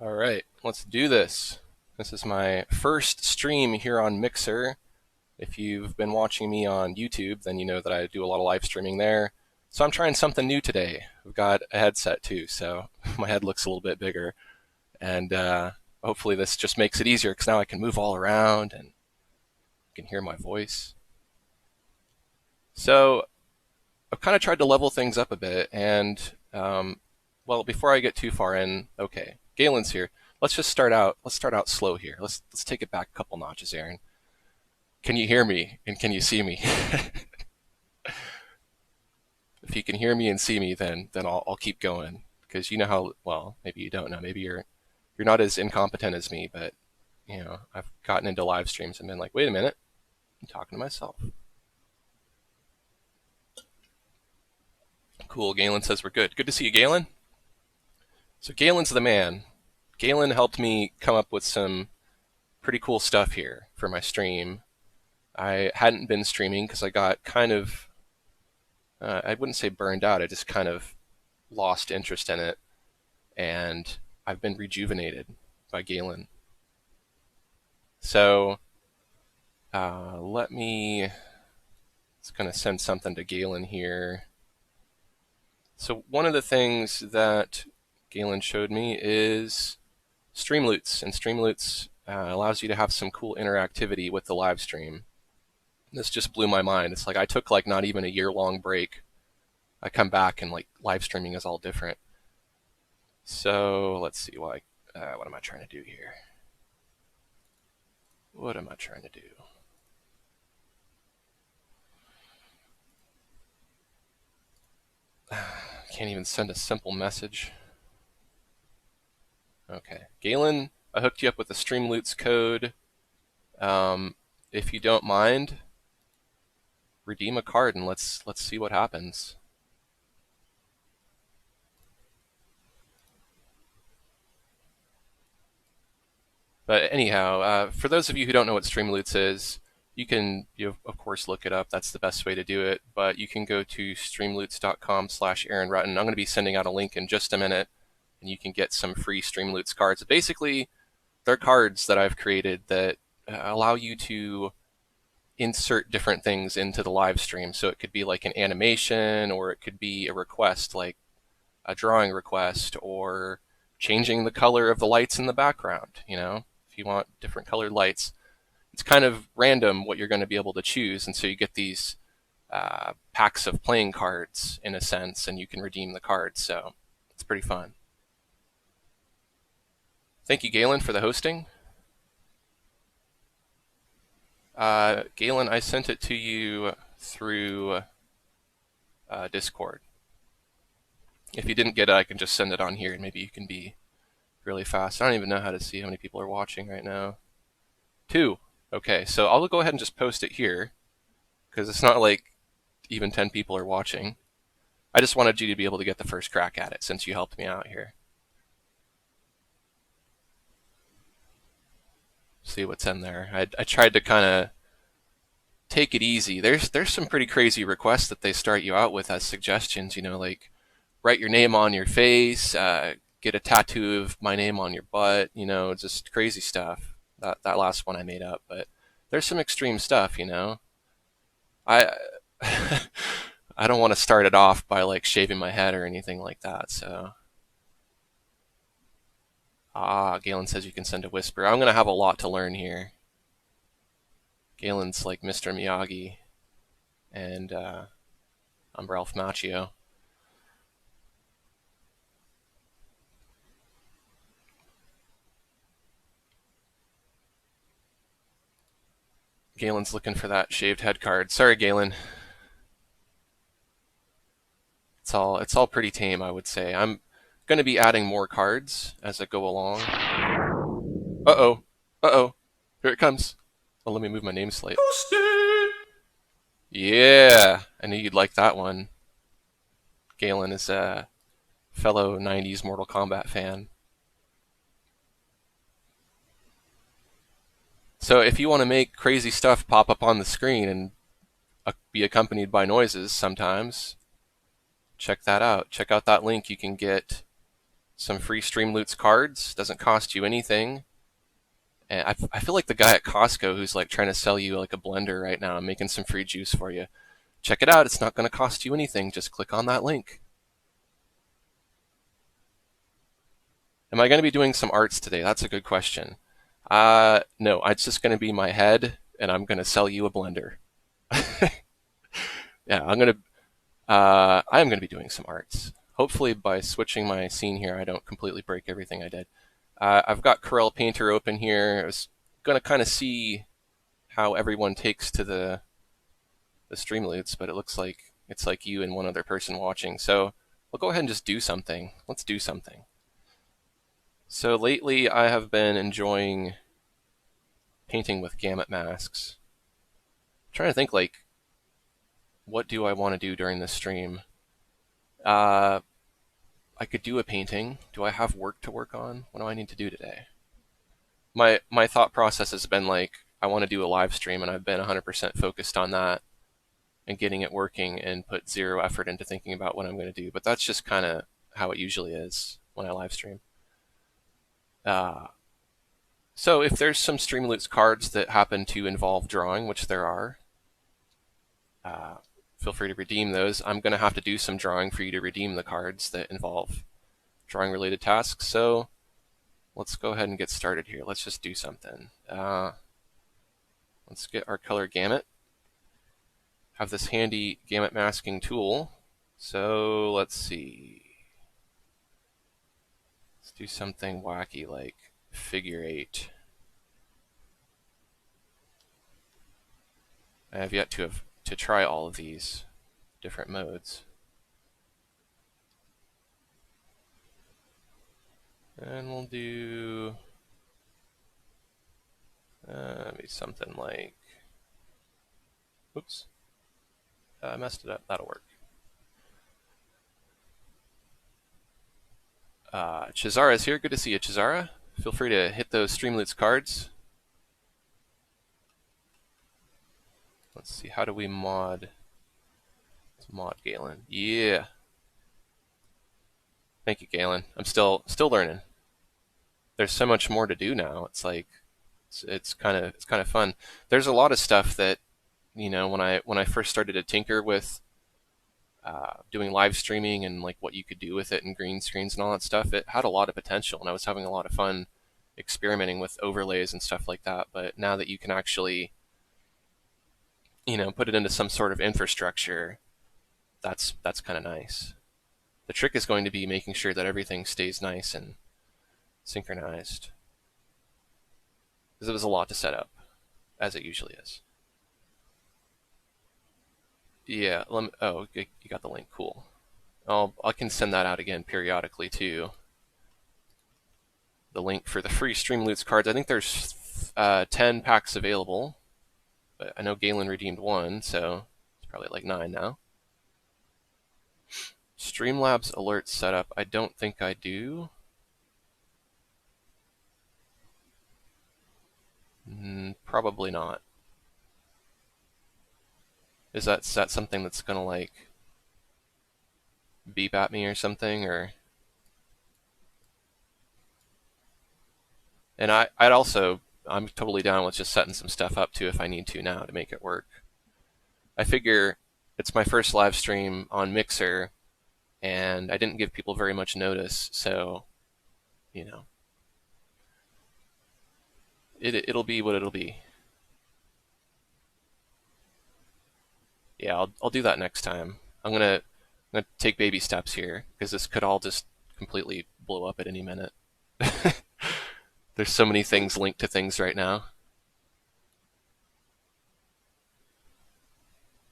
All right, let's do this. This is my first stream here on Mixer. If you've been watching me on YouTube, then you know that I do a lot of live streaming there. So I'm trying something new today. I've got a headset too, so my head looks a little bit bigger. And hopefully this just makes it easier because now I can move all around and you can hear my voice. So I've kind of tried to level things up a bit, and well, before I get too far in, okay, Galen's here. Let's just start out. Let's start out slow here. Let's take it back a couple notches, Aaron. Can you hear me and can you see me? If you can hear me and see me, then I'll keep going because you know how well. Maybe you don't know. Maybe you're not as incompetent as me, but I've gotten into live streams and been like, wait a minute, I'm talking to myself. Cool. Galen says we're good. Good to see you, Galen. So Galen's the man. Galen helped me come up with some pretty cool stuff here for my stream. I hadn't been streaming because I got kind of, I wouldn't say burned out, I just kind of lost interest in it. And I've been rejuvenated by Galen. So let me, it's going to send something to Galen here. So one of the things that Galen showed me is Streamloots, and Streamloots allows you to have some cool interactivity with the live stream. This just blew my mind. It's like I took like not even a year-long break. I come back and like live streaming is all different. So let's see what am I trying to do here? What am I trying to do? Can't even send a simple message. Okay, Galen, I hooked you up with the Streamloots code. If you don't mind, redeem a card and let's see what happens. But anyhow, for those of you who don't know what Streamloots is, you can, of course, look it up. That's the best way to do it. But you can go to streamloots.com/Aaron Rutten. I'm going to be sending out a link in just a minute, and you can get some free Streamloots cards. Basically, they're cards that I've created that allow you to insert different things into the live stream. So it could be like an animation, or it could be a request, like a drawing request, or changing the color of the lights in the background, if you want different colored lights. It's kind of random what you're going to be able to choose, and so you get these packs of playing cards in a sense, and you can redeem the cards, so it's pretty fun. Thank you, Galen, for the hosting. Galen, I sent it to you through Discord. If you didn't get it, I can just send it on here, and maybe you can be really fast. I don't even know how to see how many people are watching right now. 2. Okay, so I'll go ahead and just post it here, because it's not like even 10 people are watching. I just wanted you to be able to get the first crack at it since you helped me out here. See what's in there. I tried to kind of take it easy. There's some pretty crazy requests that they start you out with as suggestions, like write your name on your face, get a tattoo of my name on your butt, just crazy stuff. That last one I made up, but there's some extreme stuff, I I don't want to start it off by like shaving my head or anything like that, so. Galen says you can send a whisper. I'm going to have a lot to learn here. Galen's like Mr. Miyagi, and I'm Ralph Macchio. Galen's looking for that shaved head card. Sorry, Galen. It's all pretty tame, I would say. I'm going to be adding more cards as I go along. Uh-oh. Uh-oh. Here it comes. Oh, let me move my name slate. Yeah, I knew you'd like that one. Galen is a fellow 90s Mortal Kombat fan. So if you want to make crazy stuff pop up on the screen and be accompanied by noises sometimes, check that out. Check out that link. You can get some free Streamloots cards. Doesn't cost you anything. And I feel like the guy at Costco who's like trying to sell you like a blender right now and making some free juice for you. Check it out. It's not going to cost you anything. Just click on that link. Am I going to be doing some arts today? That's a good question. No, it's just going to be my head, and I'm going to sell you a blender. Yeah, I am going to be doing some arts. Hopefully, by switching my scene here, I don't completely break everything I did. I've got Corel Painter open here. I was going to kind of see how everyone takes to the Streamloots, but it looks like it's like you and one other person watching. So we'll go ahead and just do something. Let's do something. So lately, I have been enjoying painting with gamut masks. I'm trying to think, like, what do I want to do during this stream? Uh, I could do a painting. Do I have work to work on? What do I need to do today? My thought process has been like, I want to do a live stream, and I've been 100% focused on that and getting it working and put zero effort into thinking about what I'm going to do. But that's just kind of how it usually is when I live stream. Uh, so if there's some Streamloots cards that happen to involve drawing, which there are, uh, feel free to redeem those. I'm going to have to do some drawing for you to redeem the cards that involve drawing related tasks. So let's go ahead and get started here. Let's just do something. Let's get our color gamut. Have this handy gamut masking tool. So let's see. Let's do something wacky like figure 8. I have yet to try all of these different modes. And we'll do maybe something like, oops, I messed it up. That'll work. Chizara is here. Good to see you, Chizara. Feel free to hit those Streamloots cards. Let's see, how do we mod? Let's mod Galen. Yeah. Thank you, Galen. I'm still learning. There's so much more to do now. It's like it's kind of fun. There's a lot of stuff that, you know, when I first started to tinker with doing live streaming and like what you could do with it and green screens and all that stuff, it had a lot of potential, and I was having a lot of fun experimenting with overlays and stuff like that. But now that you can actually, you know, put it into some sort of infrastructure, that's kind of nice. The trick is going to be making sure that everything stays nice and synchronized, because it was a lot to set up, as it usually is. Yeah, oh, you got the link. Cool. I can send that out again periodically too. The link for the free Streamloots cards. I think there's 10 packs available, but I know Galen redeemed one, so it's probably like 9 now. Streamlabs alert setup. I don't think I do. Probably not. Is that something that's gonna like beep at me or something, or? And I'd also, I'm totally down with just setting some stuff up too if I need to now to make it work. I figure it's my first live stream on Mixer, and I didn't give people very much notice, so, you know, it'll be what it'll be. Yeah, I'll do that next time. I'm gonna take baby steps here because this could all just completely blow up at any minute. There's so many things linked to things right now.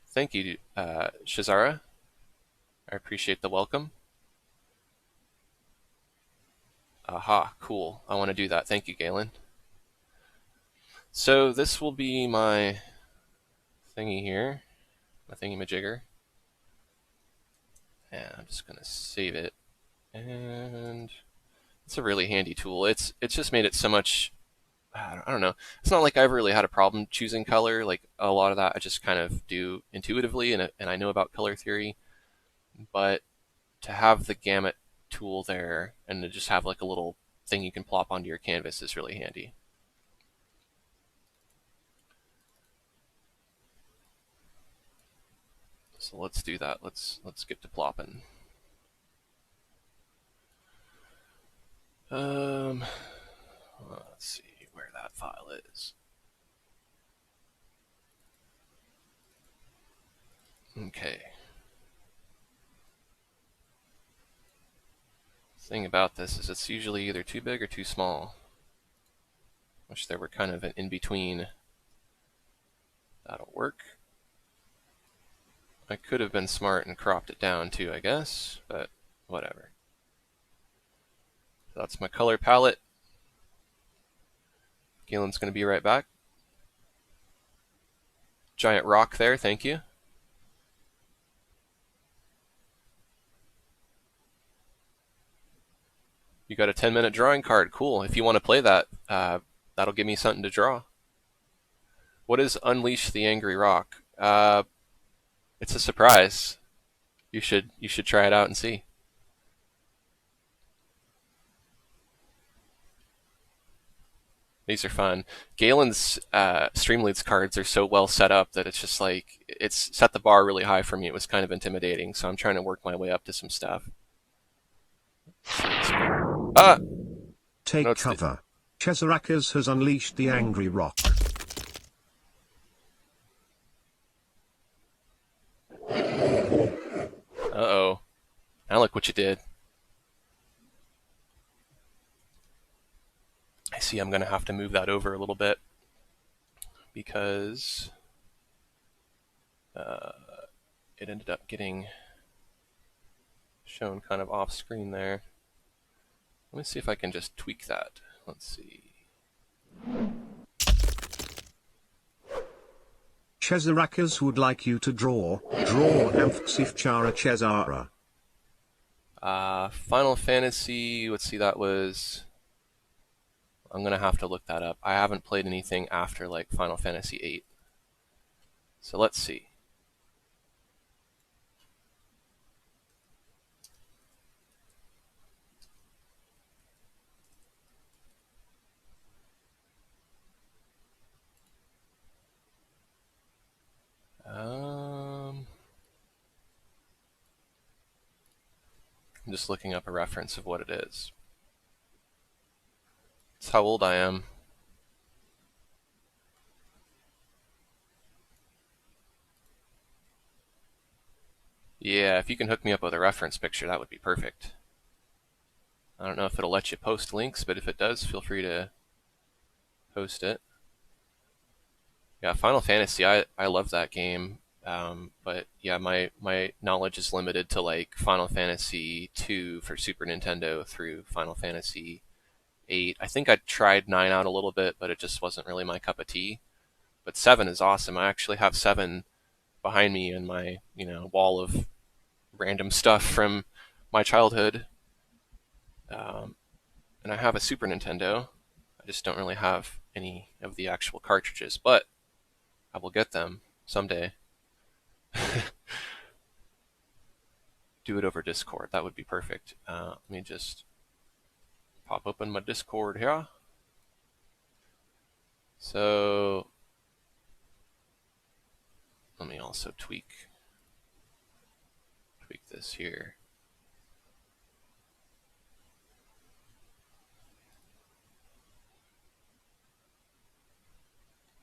Thank you, Shazara. I appreciate the welcome. Aha, cool. I want to do that. Thank you, Galen. So this will be my thingy here, my thingy-majigger. And I'm just going to save it. And it's a really handy tool. It's just made it so much, I don't know. It's not like I've really had a problem choosing color. Like a lot of that I just kind of do intuitively, and I know about color theory. But to have the gamut tool there, and to just have like a little thing you can plop onto your canvas is really handy. So let's do that. Let's get to plopping. Let's see where that file is. Okay. The thing about this is it's usually either too big or too small. Wish there were kind of an in-between. That'll work. I could have been smart and cropped it down too, I guess, but whatever. So that's my color palette. Galen's going to be right back. Giant rock there, thank you. You got a 10-minute drawing card, cool. If you want to play that, that'll give me something to draw. What is Unleash the Angry Rock? It's a surprise. You should try it out and see. These are fun. Galen's Streamloots cards are so well set up that it's just like, it's set the bar really high for me. It was kind of intimidating, so I'm trying to work my way up to some stuff. Take cover. Chezarakis has unleashed the angry rock. Uh-oh. Now look what you did. I see I'm going to have to move that over a little bit because it ended up getting shown kind of off screen there. Let me see if I can just tweak that. Let's see. Chezarakis would like you to draw Amphsifchara Chezara. Final Fantasy, let's see, that was... I'm going to have to look that up. I haven't played anything after like Final Fantasy VIII. So let's see. I'm just looking up a reference of what it is. It's how old I am. Yeah, if you can hook me up with a reference picture, that would be perfect. I don't know if it'll let you post links, but if it does, feel free to post it. Yeah, Final Fantasy, I love that game. But yeah, my knowledge is limited to like Final Fantasy 2 for Super Nintendo through Final Fantasy 8. I think I tried 9 out a little bit, but it just wasn't really my cup of tea. But 7 is awesome. I actually have 7 behind me in my, wall of random stuff from my childhood. And I have a Super Nintendo. I just don't really have any of the actual cartridges, but I will get them someday. Do it over Discord. That would be perfect. Let me just pop open my Discord here. So let me also tweak this here.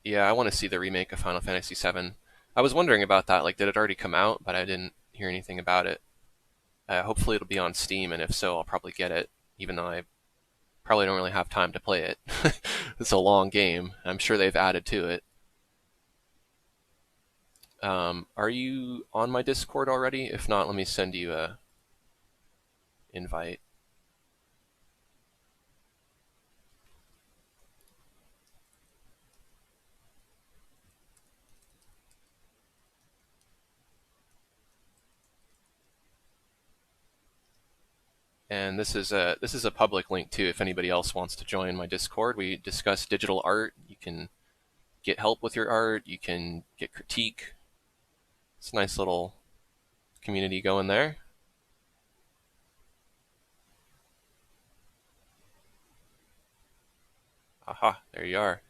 Yeah, I want to see the remake of Final Fantasy VII. I was wondering about that. Like, did it already come out? But I didn't hear anything about it. Hopefully it'll be on Steam, and if so, I'll probably get it, even though I probably don't really have time to play it. It's a long game. I'm sure they've added to it. Are you on my Discord already? If not, let me send you a invite. And this is a public link too. If anybody else wants to join my Discord, we discuss digital art. You can get help with your art. You can get critique. It's a nice little community going there. Aha, there you are.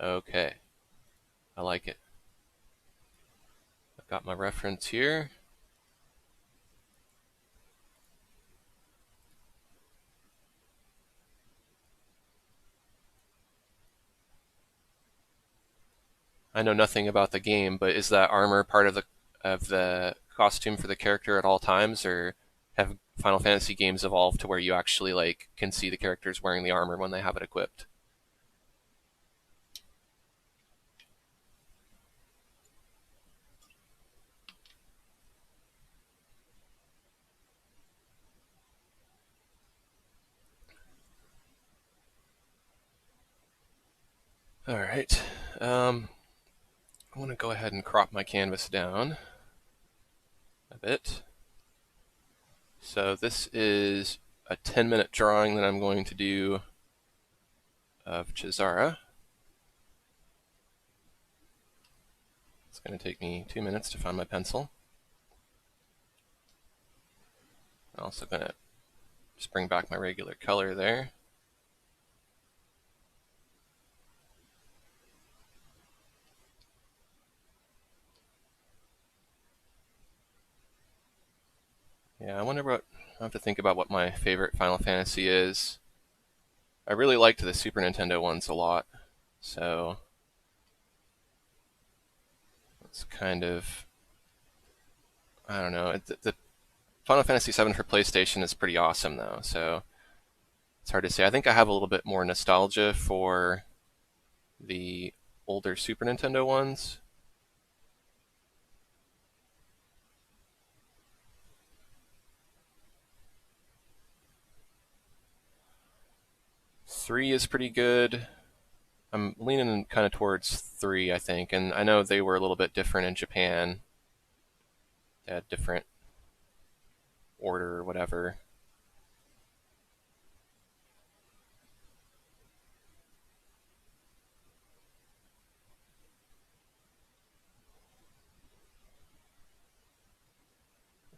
Okay, I like it. I've got my reference here. I know nothing about the game, but is that armor part of the costume for the character at all times, or have Final Fantasy games evolved to where you actually like can see the characters wearing the armor when they have it equipped? All right. I want to go ahead and crop my canvas down a bit. So this is a 10-minute drawing that I'm going to do of Chizara. It's going to take me 2 minutes to find my pencil. I'm also going to just bring back my regular color there. Yeah, I wonder what, I have to think about what my favorite Final Fantasy is. I really liked the Super Nintendo ones a lot, so it's kind of, I don't know. The Final Fantasy VII for PlayStation is pretty awesome though, so it's hard to say. I think I have a little bit more nostalgia for the older Super Nintendo ones. Three is pretty good. I'm leaning kind of towards three, I think, and I know they were a little bit different in Japan. They had different order or whatever.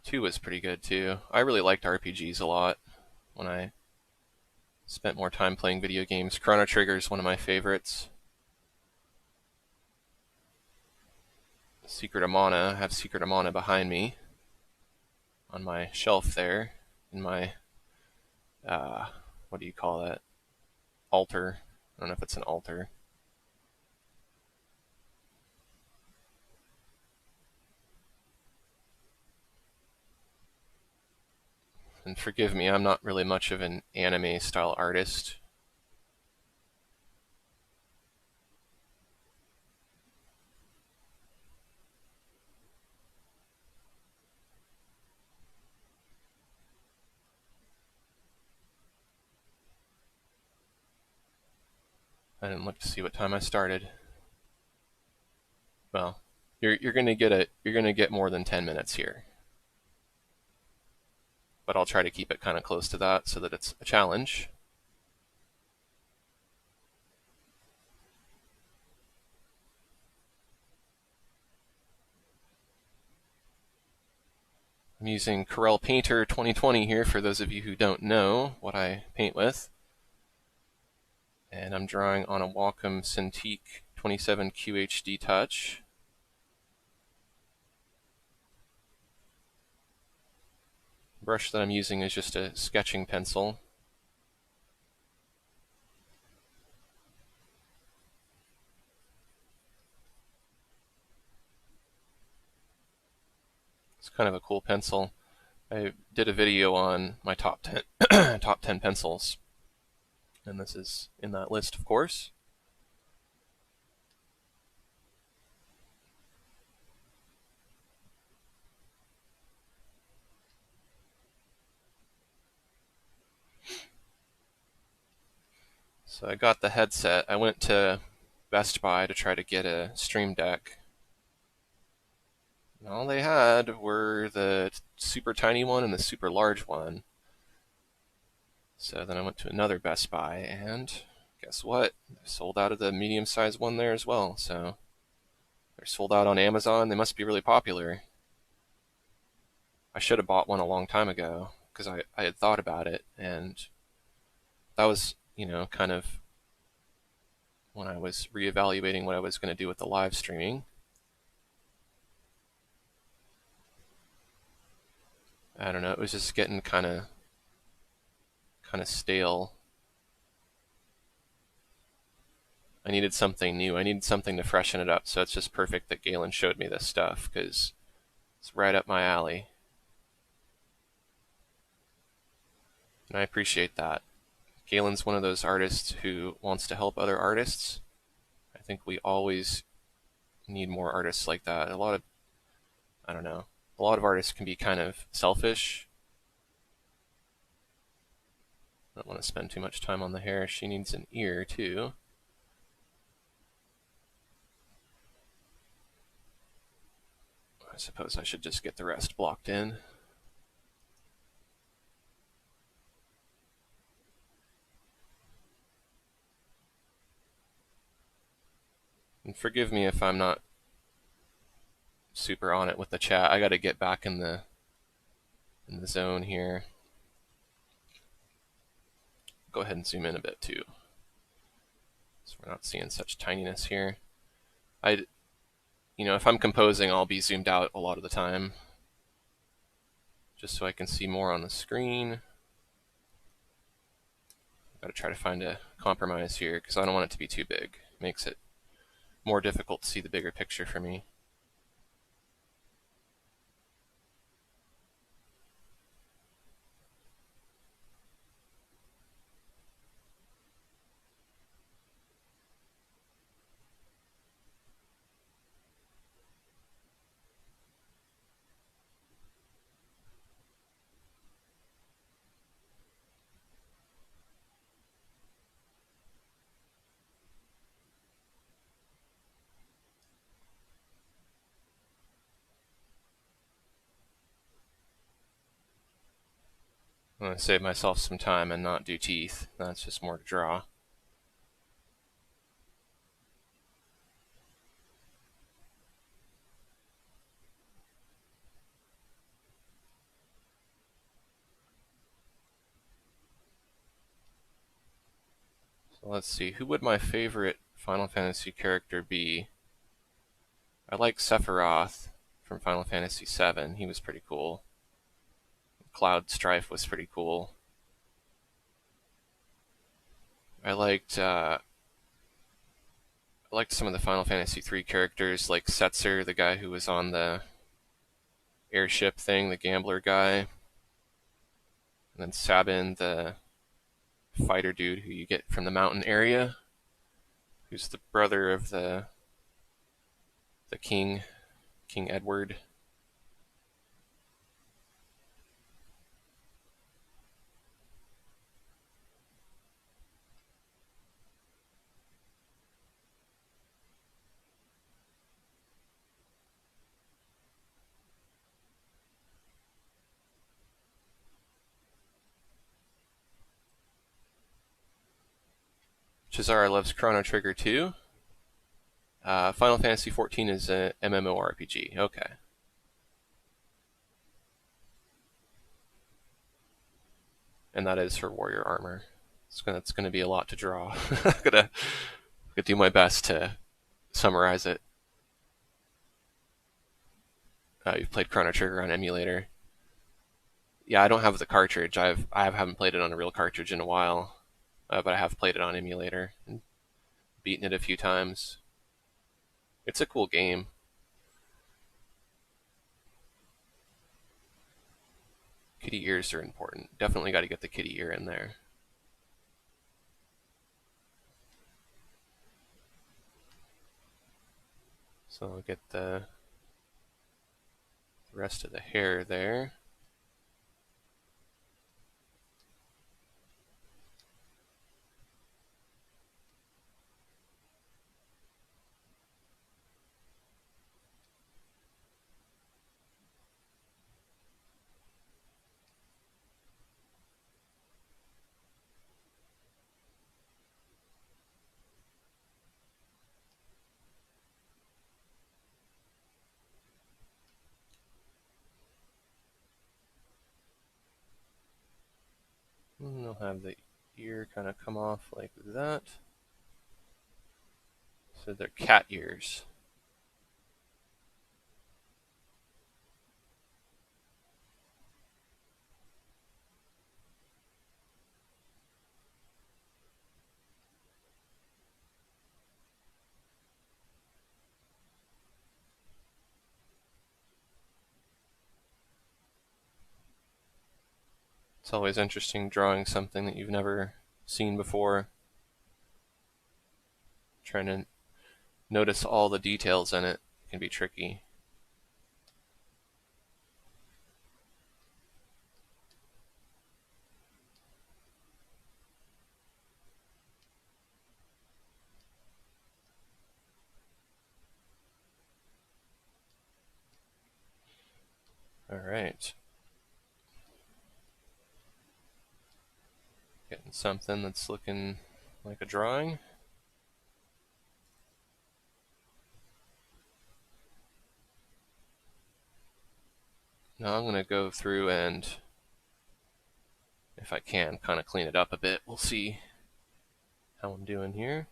Two was pretty good too. I really liked RPGs a lot when I spent more time playing video games. Chrono Trigger is one of my favorites. Secret of Mana. I have Secret of Mana behind me on my shelf there in my, what do you call that? Altar. I don't know if it's an altar. And forgive me, I'm not really much of an anime style artist. I didn't look to see what time I started. Well, you're gonna get more than 10 minutes here, but I'll try to keep it kind of close to that so that it's a challenge. I'm using Corel Painter 2020 here for those of you who don't know what I paint with. And I'm drawing on a Wacom Cintiq 27 QHD Touch. The brush that I'm using is just a sketching pencil. It's kind of a cool pencil. I did a video on my top 10 top 10 pencils, and this is in that list, of course. So I got the headset. I went to Best Buy to try to get a Stream Deck. And all they had were the super tiny one and the super large one. So then I went to another Best Buy, and guess what? They sold out of the medium-sized one there as well. So they're sold out on Amazon. They must be really popular. I should have bought one a long time ago because I had thought about it, and that was kind of when I was reevaluating what I was going to do with the live streaming. I don't know, it was just getting kind of stale. I needed something new. I needed something to freshen it up. So it's just perfect that Galen showed me this stuff because it's right up my alley. And I appreciate that. Galen's one of those artists who wants to help other artists. I think we always need more artists like that. I don't know, a lot of artists can be kind of selfish. I don't want to spend too much time on the hair. She needs an ear too. I suppose I should just get the rest blocked in. And forgive me if I'm not super on it with the chat. I got to get back in the zone here. Go ahead and zoom in a bit too, so we're not seeing such tininess here. If I'm composing, I'll be zoomed out a lot of the time, just so I can see more on the screen. I've got to try to find a compromise here because I don't want it to be too big. It makes it more difficult to see the bigger picture for me. I'm going to save myself some time and not do teeth. That's just more to draw. So let's see, who would my favorite Final Fantasy character be? I like Sephiroth from Final Fantasy VII. He was pretty cool. Cloud Strife was pretty cool. I liked some of the Final Fantasy III characters, like Setzer, the guy who was on the airship thing, the gambler guy, and then Sabin, the fighter dude who you get from the mountain area, who's the brother of the king, King Edward. Chizara loves Chrono Trigger too. Final Fantasy XIV is a MMORPG. Okay. And that is her warrior armor. It's gonna be a lot to draw. I'm gonna do my best to summarize it. You've played Chrono Trigger on emulator. Yeah, I don't have the cartridge. I haven't played it on a real cartridge in a while, but I have played it on emulator and beaten it a few times. It's a cool game. Kitty ears are important. Definitely got to get the kitty ear in there. So I'll get the rest of the hair there. And I'll have the ear kind of come off like that. So they're cat ears. It's always interesting drawing something that you've never seen before. Trying to notice all the details in it can be tricky. All right. Getting something that's looking like a drawing. Now I'm going to go through and, if I can, kind of clean it up a bit. We'll see how I'm doing here.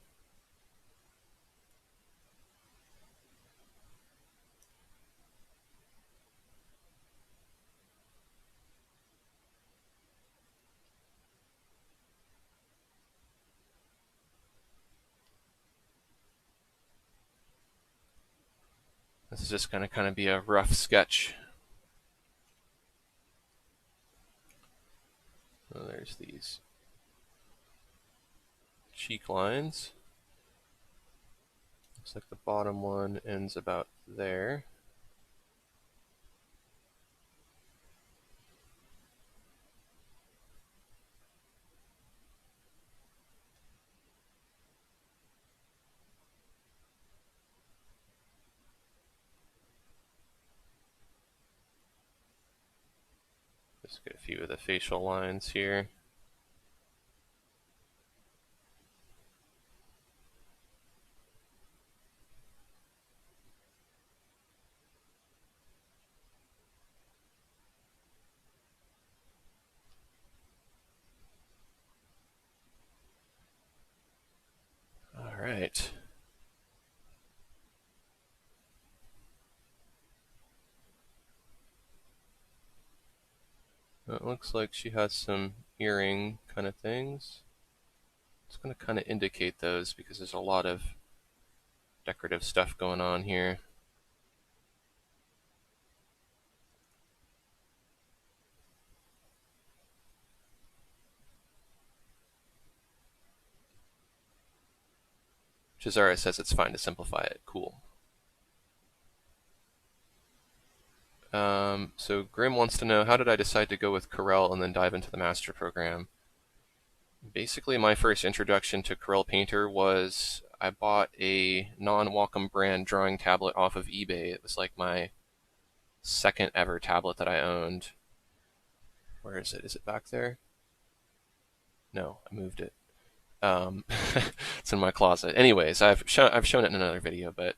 This is just going to kind of be a rough sketch. So there's these cheek lines. Looks like the bottom one ends about there. Just get a few of the facial lines here. All right. It looks like she has some earring kind of things. It's going to kind of indicate those because there's a lot of decorative stuff going on here. Chizara says it's fine to simplify it. Cool. So Grim wants to know, how did I decide to go with Corel and then dive into the master program? Basically, my first introduction to Corel Painter was I bought a non-Wacom brand drawing tablet off of eBay. It was like my second ever tablet that I owned. Where is it? Is it back there? No, I moved it. It's in my closet. Anyways, I've shown it in another video, but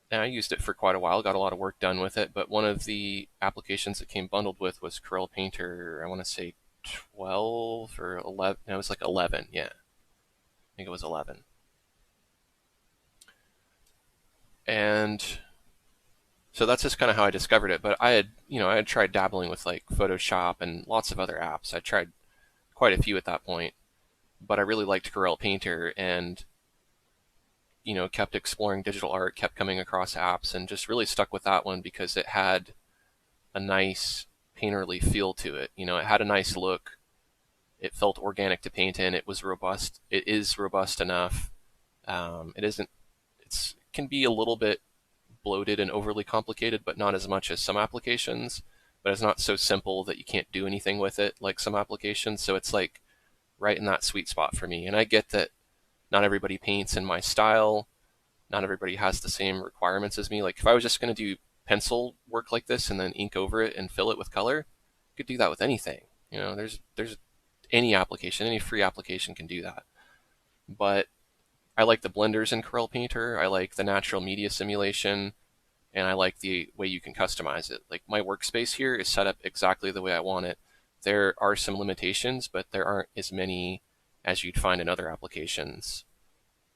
and I used it for quite a while, got a lot of work done with it, but one of the applications it came bundled with was Corel Painter, I want to say 12 or 11, no, it was like 11, yeah. I think it was 11. And so that's just kind of how I discovered it, but I had tried dabbling with like Photoshop and lots of other apps. I tried quite a few at that point, but I really liked Corel Painter and kept exploring digital art, kept coming across apps, and just really stuck with that one because it had a nice painterly feel to it. It had a nice look. It felt organic to paint in. It was robust. It is robust enough. It can be a little bit bloated and overly complicated, but not as much as some applications. But it's not so simple that you can't do anything with it like some applications. So it's like right in that sweet spot for me. And I get that not everybody paints in my style. Not everybody has the same requirements as me. Like if I was just going to do pencil work like this and then ink over it and fill it with color, I could do that with anything. There's any application, any free application can do that. But I like the blenders in Corel Painter. I like the natural media simulation, and I like the way you can customize it. Like my workspace here is set up exactly the way I want it. there are some limitations, but there aren't as many as you'd find in other applications.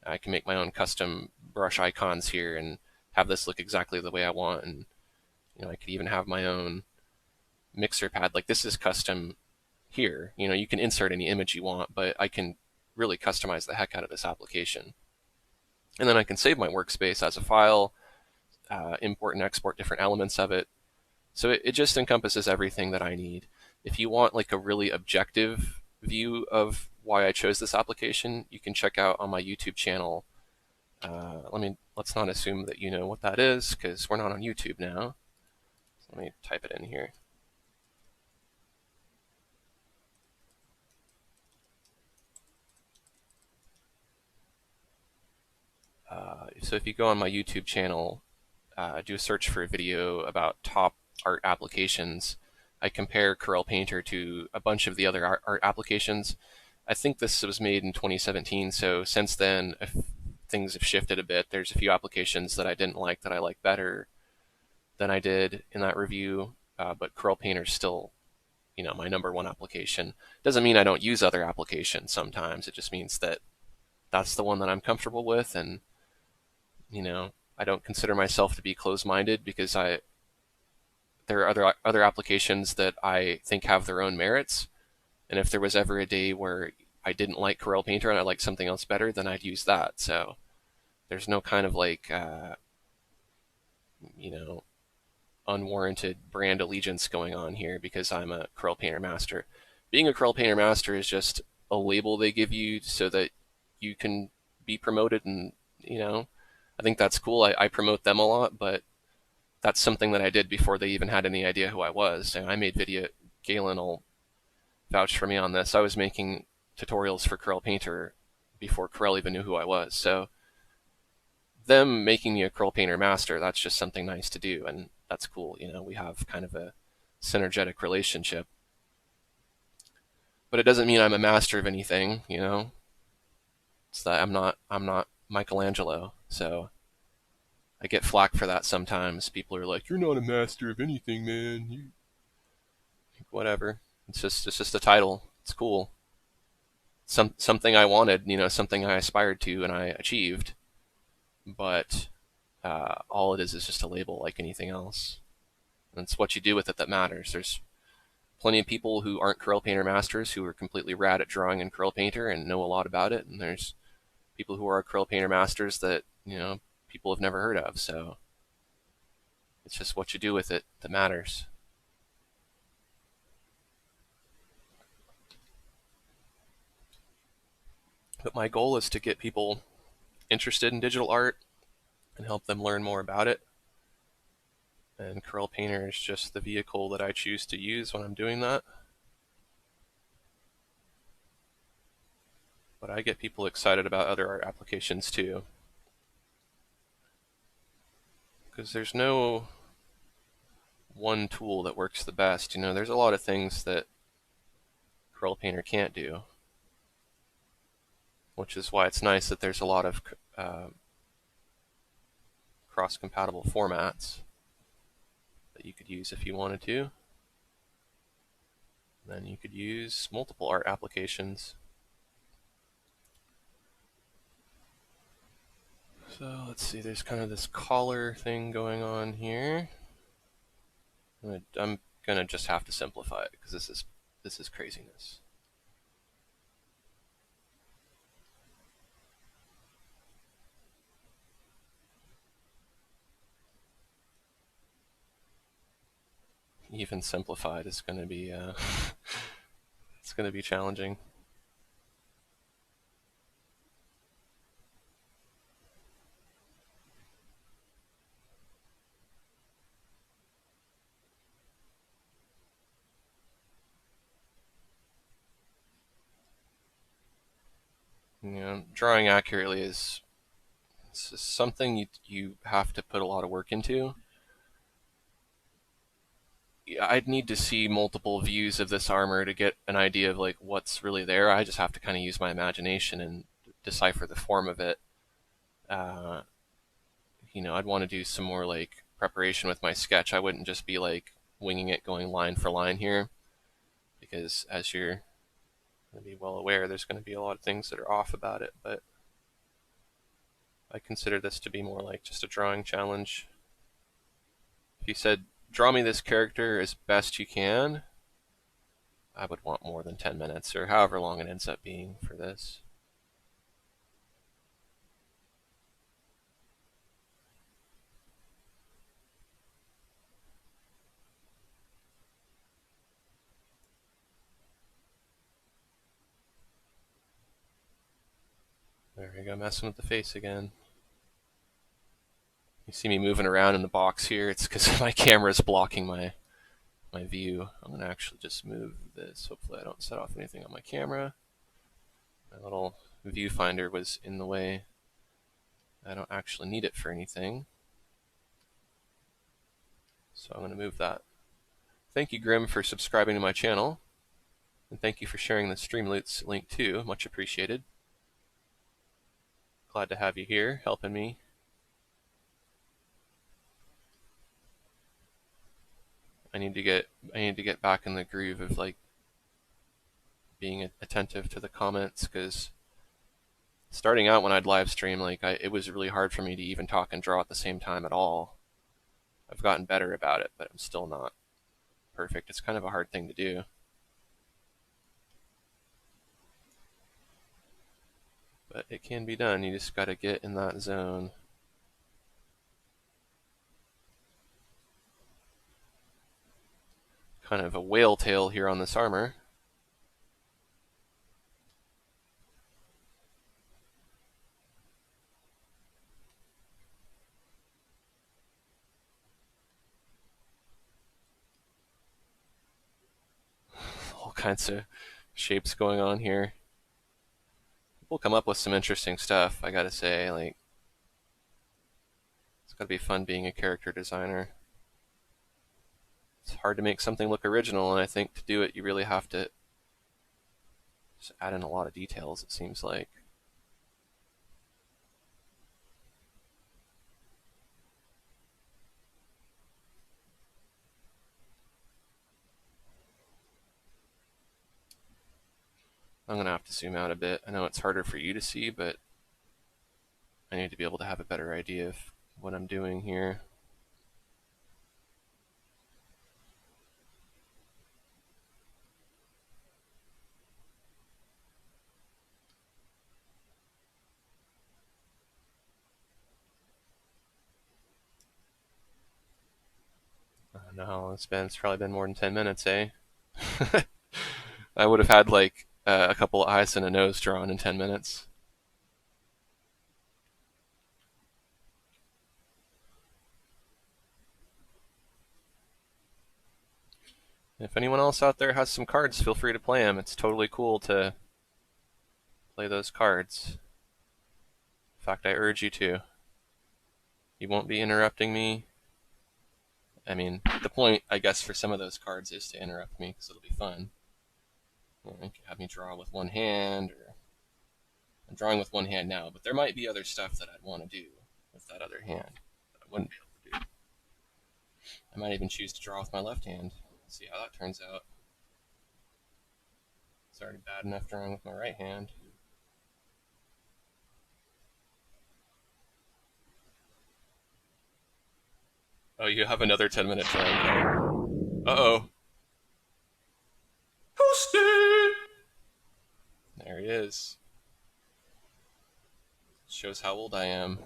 I can make my own custom brush icons here and have this look exactly the way I want, and I could even have my own mixer pad. Like this is custom here. You can insert any image you want, but I can really customize the heck out of this application. And then I can save my workspace as a file, import and export different elements of it. So it just encompasses everything that I need. If you want like a really objective view of why I chose this application, you can check out on my YouTube channel. Let's not assume that you know what that is, because we're not on YouTube now. So let me type it in here. So if you go on my YouTube channel, do a search for a video about top art applications, I compare Corel Painter to a bunch of the other art applications. I think this was made in 2017, so since then things have shifted a bit. There's a few applications that I didn't like that I like better than I did in that review, but Corel Painter is still my number one application. Doesn't mean I don't use other applications sometimes. It just means that that's the one that I'm comfortable with, and I don't consider myself to be closed-minded because there are other applications that I think have their own merits. And if there was ever a day where I didn't like Corel Painter and I liked something else better, then I'd use that. So there's no kind of like unwarranted brand allegiance going on here because I'm a Corel Painter master. Being a Corel Painter master is just a label they give you so that you can be promoted, and I think that's cool. I promote them a lot, but that's something that I did before they even had any idea who I was. And I made video. Galen will vouch for me on this. I was making tutorials for Corel Painter before Corel even knew who I was. So them making me a Corel Painter master, that's just something nice to do, and that's cool. We have kind of a synergetic relationship. But it doesn't mean I'm a master of anything. It's that I'm not Michelangelo. So I get flack for that sometimes. People are like, "You're not a master of anything, man. Whatever. It's just a title. It's cool. Something I wanted, something I aspired to, and I achieved. But all it is just a label, like anything else. And it's what you do with it that matters. There's plenty of people who aren't Corel Painter masters who are completely rad at drawing in Corel Painter and know a lot about it, and there's people who are Corel Painter masters that people have never heard of. So it's just what you do with it that matters. But my goal is to get people interested in digital art and help them learn more about it. And Corel Painter is just the vehicle that I choose to use when I'm doing that. But I get people excited about other art applications too. Because there's no one tool that works the best. There's a lot of things that Corel Painter can't do, which is why it's nice that there's a lot of cross-compatible formats that you could use if you wanted to. Then you could use multiple art applications. So let's see, there's kind of this collar thing going on here. I'm gonna just have to simplify it because this is craziness. Even simplified is going to be it's going to be challenging. Drawing accurately is something you have to put a lot of work into. I'd need to see multiple views of this armor to get an idea of like what's really there. I just have to kind of use my imagination and decipher the form of it. I'd want to do some more like preparation with my sketch. I wouldn't just be like winging it, going line for line here, because as you're going to be well aware, there's going to be a lot of things that are off about it, but I consider this to be more like just a drawing challenge. If you said, draw me this character as best you can, I would want more than 10 minutes, or however long it ends up being for this. There we go, messing with the face again. You see me moving around in the box here, it's because my camera's blocking my view. I'm going to actually just move this. Hopefully I don't set off anything on my camera. My little viewfinder was in the way. I don't actually need it for anything. So I'm going to move that. Thank you, Grim, for subscribing to my channel. And thank you for sharing the Streamloots link too. Much appreciated. Glad to have you here, helping me. I need to get back in the groove of like being attentive to the comments, because starting out when I'd live stream, it was really hard for me to even talk and draw at the same time at all. I've gotten better about it, but I'm still not perfect. It's kind of a hard thing to do. But it can be done. You just got to get in that zone. Kind of a whale tail here on this armor. All kinds of shapes going on here. People come up with some interesting stuff, I gotta say. Like, it's gotta be fun being a character designer. It's hard to make something look original, and I think to do it you really have to just add in a lot of details, it seems like. I'm going to have to zoom out a bit. I know it's harder for you to see, but I need to be able to have a better idea of what I'm doing here. I don't know how long it's been. It's probably been more than 10 minutes, eh? I would have had like a couple of eyes and a nose drawn in 10 minutes. If anyone else out there has some cards, feel free to play them. It's totally cool to play those cards. In fact, I urge you to. You won't be interrupting me. I mean, the point, I guess, for some of those cards is to interrupt me, because it'll be fun. You can have me draw with one hand, or I'm drawing with one hand now, but there might be other stuff that I'd want to do with that other hand that I wouldn't be able to do. I might even choose to draw with my left hand. See how that turns out. It's already bad enough drawing with my right hand. Oh, you have another 10-minute drawing card. Uh-oh. Toasty! There he is. Shows how old I am.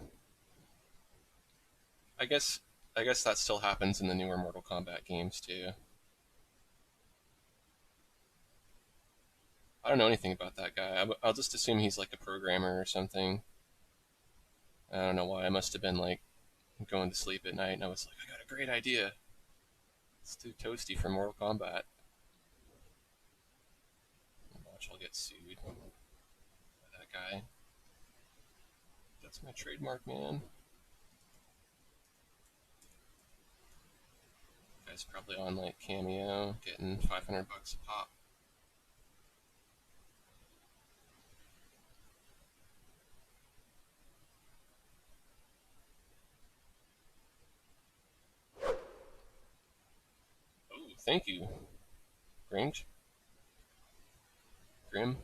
I guess that still happens in the newer Mortal Kombat games too. I don't know anything about that guy. I'll just assume he's like a programmer or something. I don't know why. I must have been like going to sleep at night and I was like, I got a great idea. Let's do Toasty for Mortal Kombat. Watch, I'll get sued by that guy. That's my trademark, man. Guy's probably on like Cameo, getting $500 a pop. Oh, thank you, Grinch. Grim.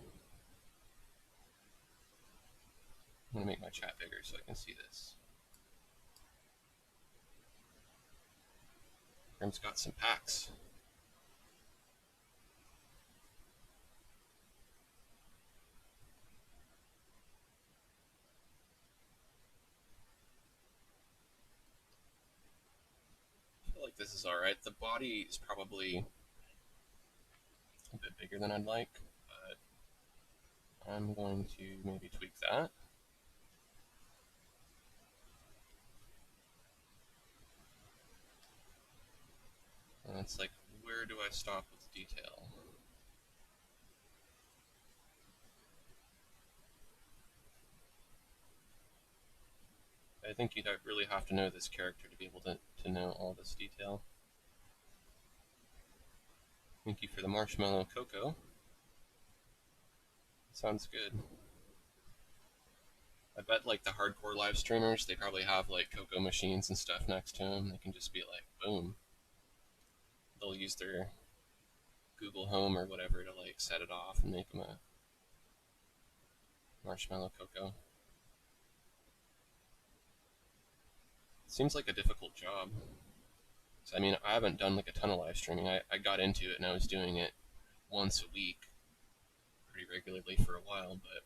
I'm going to make my chat bigger so I can see this. Grim's got some packs. I feel like this is alright. The body is probably a bit bigger than I'd like, but I'm going to maybe tweak that. And it's like, where do I stop with detail? I think you'd really have to know this character to be able to know all this detail. Thank you for the marshmallow cocoa. Sounds good. I bet like the hardcore live streamers, they probably have like cocoa machines and stuff next to them. They can just be like, boom. They'll use their Google Home or whatever to like set it off and make them a marshmallow cocoa. Seems like a difficult job. So, I mean, I haven't done like a ton of live streaming. I got into it and I was doing it once a week pretty regularly for a while, but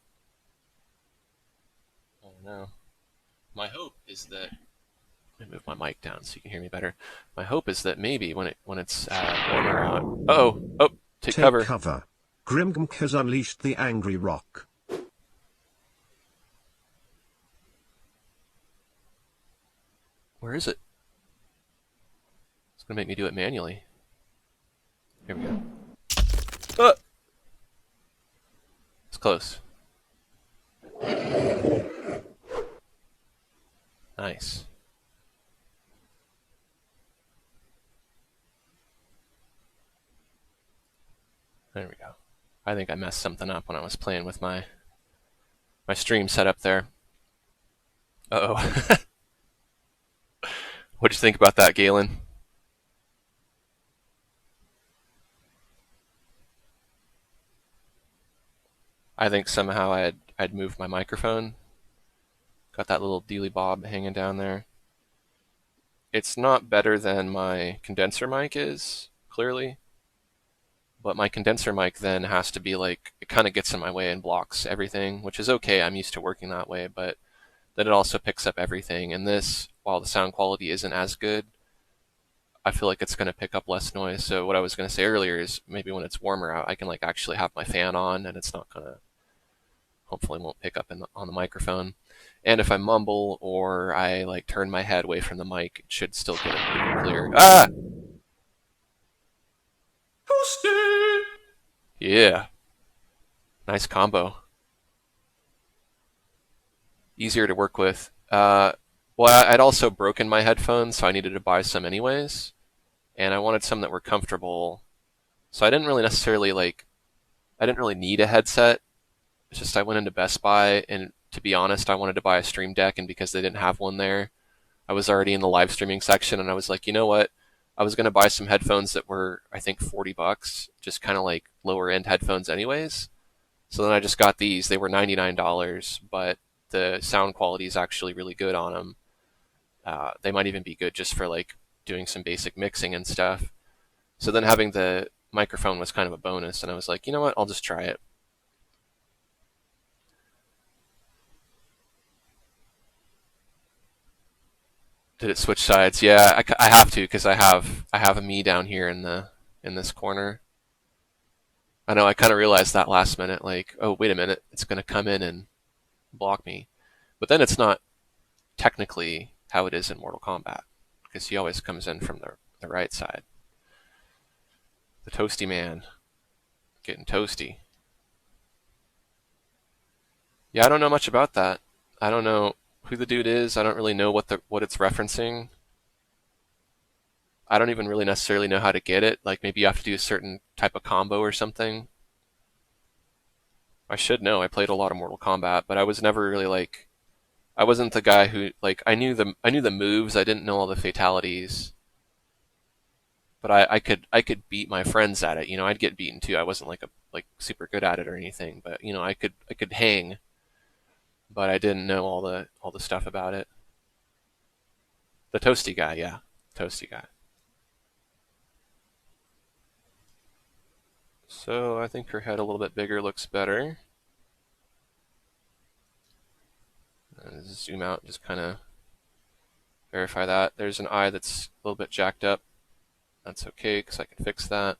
I don't know. My hope is that let me move my mic down so you can hear me better. My hope is that maybe when it's warmer out. Oh, take cover. Grimgunk has unleashed the angry rock. Where is it? It's gonna make me do it manually. Here we go. It's close. Nice. There we go. I think I messed something up when I was playing with my stream setup there. Uh-oh. What'd you think about that, Galen? I think somehow I'd moved my microphone. Got that little dealy bob hanging down there. It's not better than my condenser mic is, clearly. But my condenser mic then has to be like, it kind of gets in my way and blocks everything, which is okay. I'm used to working that way, but then it also picks up everything. And this, while the sound quality isn't as good, I feel like it's going to pick up less noise. So what I was going to say earlier is maybe when it's warmer out, I can like actually have my fan on and it's not going to, hopefully won't pick up on the microphone. And if I mumble or I like turn my head away from the mic, it should still get it pretty clear. Ah! Toasted! Yeah. Nice combo. Easier to work with. Well, I'd also broken my headphones, so I needed to buy some anyways. And I wanted some that were comfortable. So I didn't really necessarily I didn't really need a headset. It's just I went into Best Buy, and to be honest, I wanted to buy a Stream Deck, and because they didn't have one there, I was already in the live streaming section, and I was like, you know what? I was going to buy some headphones that were, I think, $40, just kind of like lower end headphones anyways. So then I just got these. They were $99, but the sound quality is actually really good on them. They might even be good just for like doing some basic mixing and stuff. So then having the microphone was kind of a bonus, and I was like, you know what, I'll just try it. Did it switch sides? Yeah, I have to because I have a me down here in this corner. I know I kind of realized that last minute, like, oh wait a minute, it's going to come in and block me. But then it's not technically how it is in Mortal Kombat because he always comes in from the right side. The toasty man, getting toasty. Yeah, I don't know much about that. I don't know who the dude is. I don't really know what it's referencing. I don't even really necessarily know how to get it. Like maybe you have to do a certain type of combo or something. I should know. I played a lot of Mortal Kombat, but I was never really like I wasn't the guy who like I knew the moves. I didn't know all the fatalities. But I could beat my friends at it. You know, I'd get beaten too. I wasn't like like super good at it or anything, but I could hang, but I didn't know all the stuff about it. The toasty guy, yeah, toasty guy. So I think her head a little bit bigger looks better. Zoom out, just kind of verify that. There's an eye that's a little bit jacked up. That's okay, because I can fix that.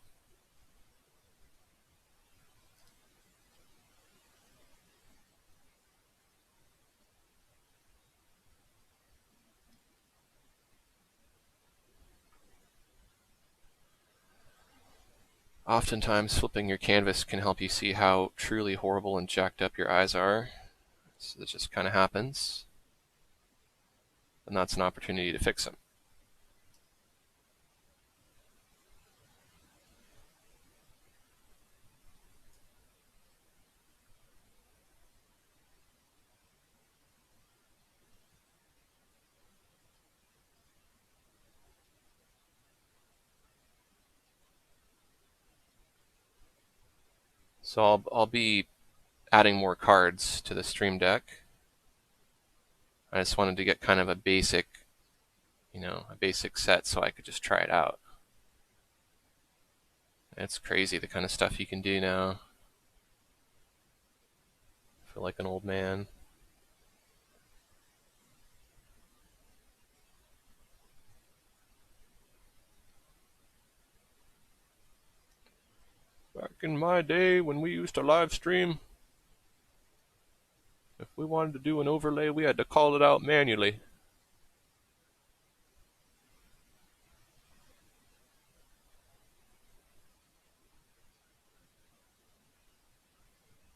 Oftentimes, flipping your canvas can help you see how truly horrible and jacked up your eyes are. So it just kind of happens, and that's an opportunity to fix them. So I'll be adding more cards to the Stream Deck. I just wanted to get kind of a basic set so I could just try it out. It's crazy the kind of stuff you can do now. I feel like an old man. Back in my day when we used to live stream, if we wanted to do an overlay, we had to call it out manually.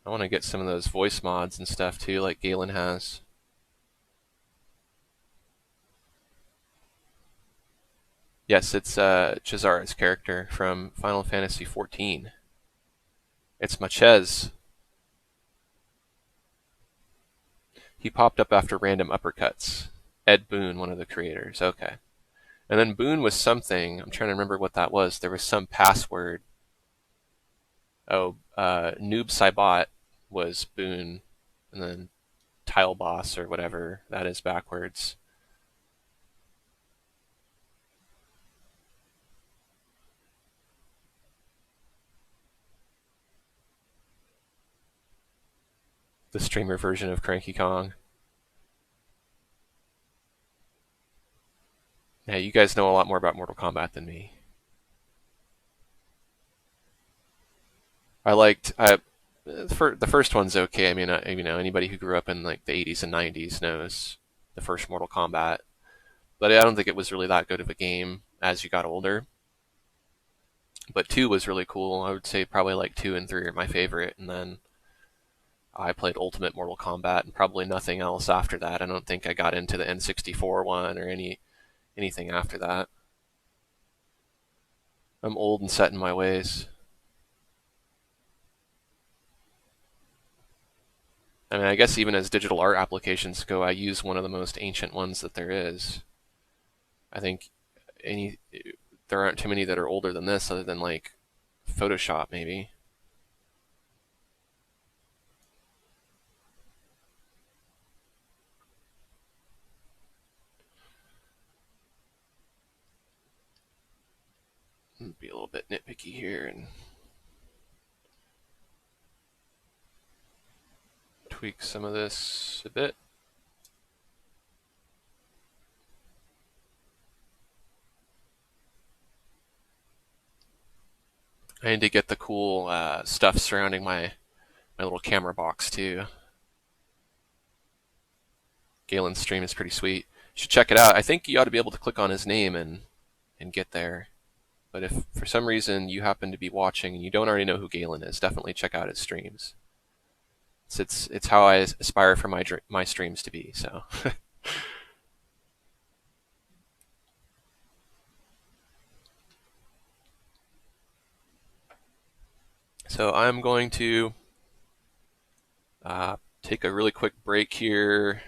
I want to get some of those voice mods and stuff too, like Galen has. Yes, it's Chazara's character from Final Fantasy XIV. It's Machez. He popped up after random uppercuts. Ed Boon, one of the creators. Okay. And then Boon was something. I'm trying to remember what that was. There was some password. Oh, Noob Saibot was Boon, and then Tile Boss or whatever that is backwards. The streamer version of Cranky Kong. Yeah, you guys know a lot more about Mortal Kombat than me. The first one's okay. I mean, anybody who grew up in like the 80s and 90s knows the first Mortal Kombat, but I don't think it was really that good of a game as you got older. But 2 was really cool. I would say probably like 2 and 3 are my favorite, and then I played Ultimate Mortal Kombat and probably nothing else after that. I don't think I got into the N64 one or anything after that. I'm old and set in my ways. I mean, I guess even as digital art applications go, I use one of the most ancient ones that there is. I think any there aren't too many that are older than this, other than like Photoshop, maybe. Be a little bit nitpicky here and tweak some of this a bit. I need to get the cool stuff surrounding my little camera box too. Galen's stream is pretty sweet. You should check it out. I think you ought to be able to click on his name and get there. But if for some reason you happen to be watching and you don't already know who Galen is, definitely check out his streams. It's how I aspire for my streams to be. So. So I'm going to take a really quick break here,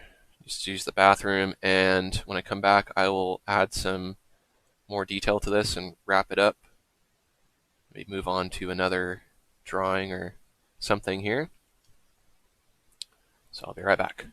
just use the bathroom, and when I come back, I will add some more detail to this and wrap it up. Maybe move on to another drawing or something here. So I'll be right back.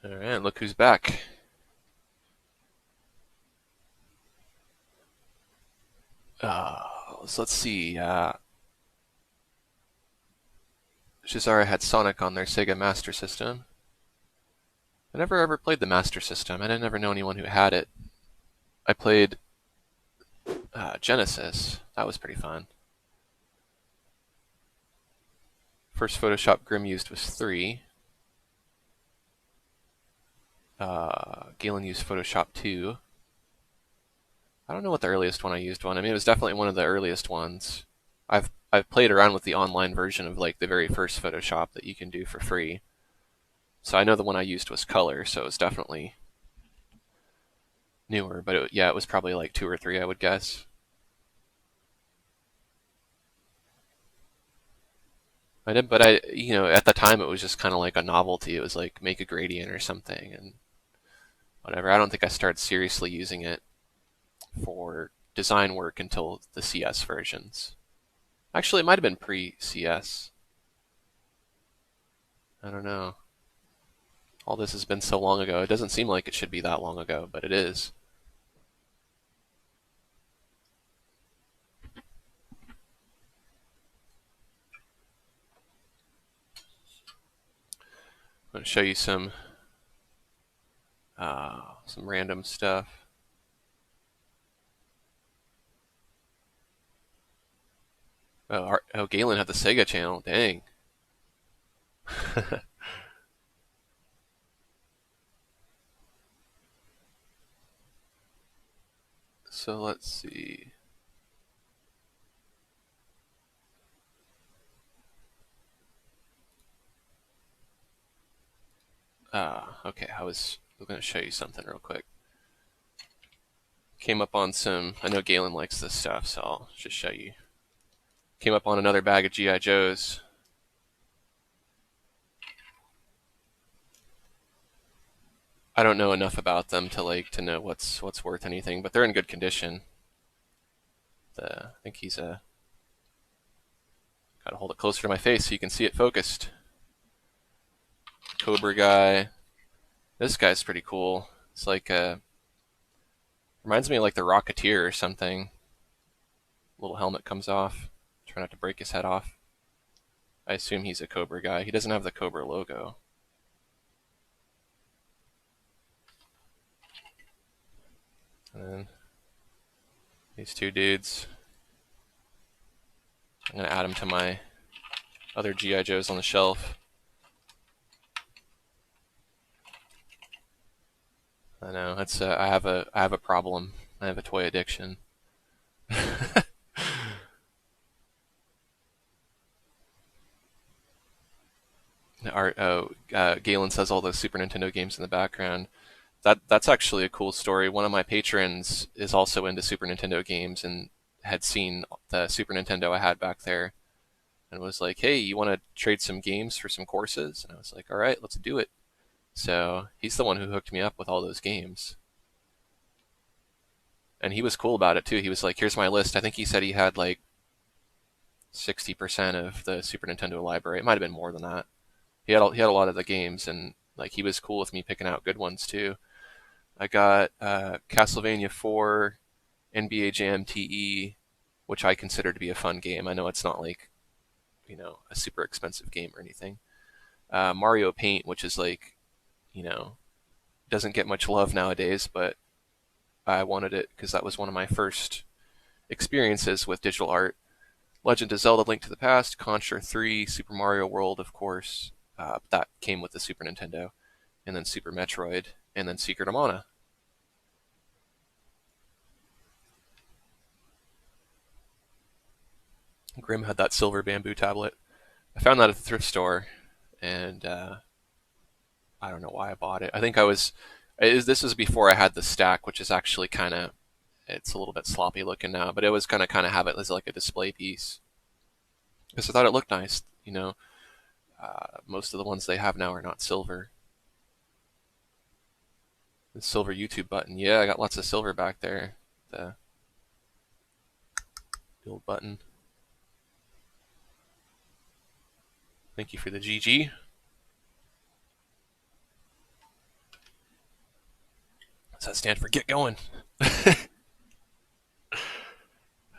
All right, look who's back. So let's see. Shizara had Sonic on their Sega Master System. I never ever played the Master System. I didn't ever know anyone who had it. I played Genesis. That was pretty fun. First Photoshop Grim used was 3. Galen used Photoshop 2. I don't know what the earliest one I used one. I mean, it was definitely one of the earliest ones. I've played around with the online version of like the very first Photoshop that you can do for free. So I know the one I used was color, so it was definitely newer. But yeah, it was probably like 2 or 3, I would guess. I did, but at the time it was just kind of like a novelty. It was like make a gradient or something and whatever. I don't think I started seriously using it for design work until the CS versions. Actually, it might have been pre-CS. I don't know. All this has been so long ago. It doesn't seem like it should be that long ago, but it is. I'm going to show you some random stuff. Oh, Galen had the Sega channel. Dang. So let's see. Okay, I was going to show you something real quick. Came up on some. I know Galen likes this stuff, so I'll just show you. Came up on another bag of G.I. Joes. I don't know enough about them to know what's worth anything, but they're in good condition. I think he's a. Gotta hold it closer to my face so you can see it focused. Cobra guy. This guy's pretty cool. It's like reminds me of like the Rocketeer or something. Little helmet comes off. Try not to break his head off. I assume he's a Cobra guy. He doesn't have the Cobra logo. And then these two dudes. I'm gonna add them to my other G.I. Joes on the shelf. I know it's I have a problem. I have a toy addiction. Galen says all those Super Nintendo games in the background. That's actually a cool story. One of my patrons is also into Super Nintendo games and had seen the Super Nintendo I had back there and was like, "Hey, you want to trade some games for some courses?" And I was like, "All right, let's do it." So he's the one who hooked me up with all those games. And he was cool about it too. He was like, "Here's my list." I think he said he had like 60% of the Super Nintendo library. It might have been more than that. He had a lot of the games, and like he was cool with me picking out good ones too. I got Castlevania 4, NBA Jam TE, which I consider to be a fun game. I know it's not like a super expensive game or anything. Mario Paint, which is like you know doesn't get much love nowadays, but I wanted it because that was one of my first experiences with digital art. Legend of Zelda: Link to the Past, Contra 3, Super Mario World, of course. That came with the Super Nintendo, and then Super Metroid, and then Secret of Mana. Grim had that silver bamboo tablet. I found that at the thrift store, and I don't know why I bought it. I think this was before I had the stack, which is actually kind of it's a little bit sloppy looking now, but it was kind of have it as like a display piece because I thought it looked nice. Most of the ones they have now are not silver. The silver YouTube button, yeah, I got lots of silver back there. The old button. Thank you for the GG. Does that stand for get going?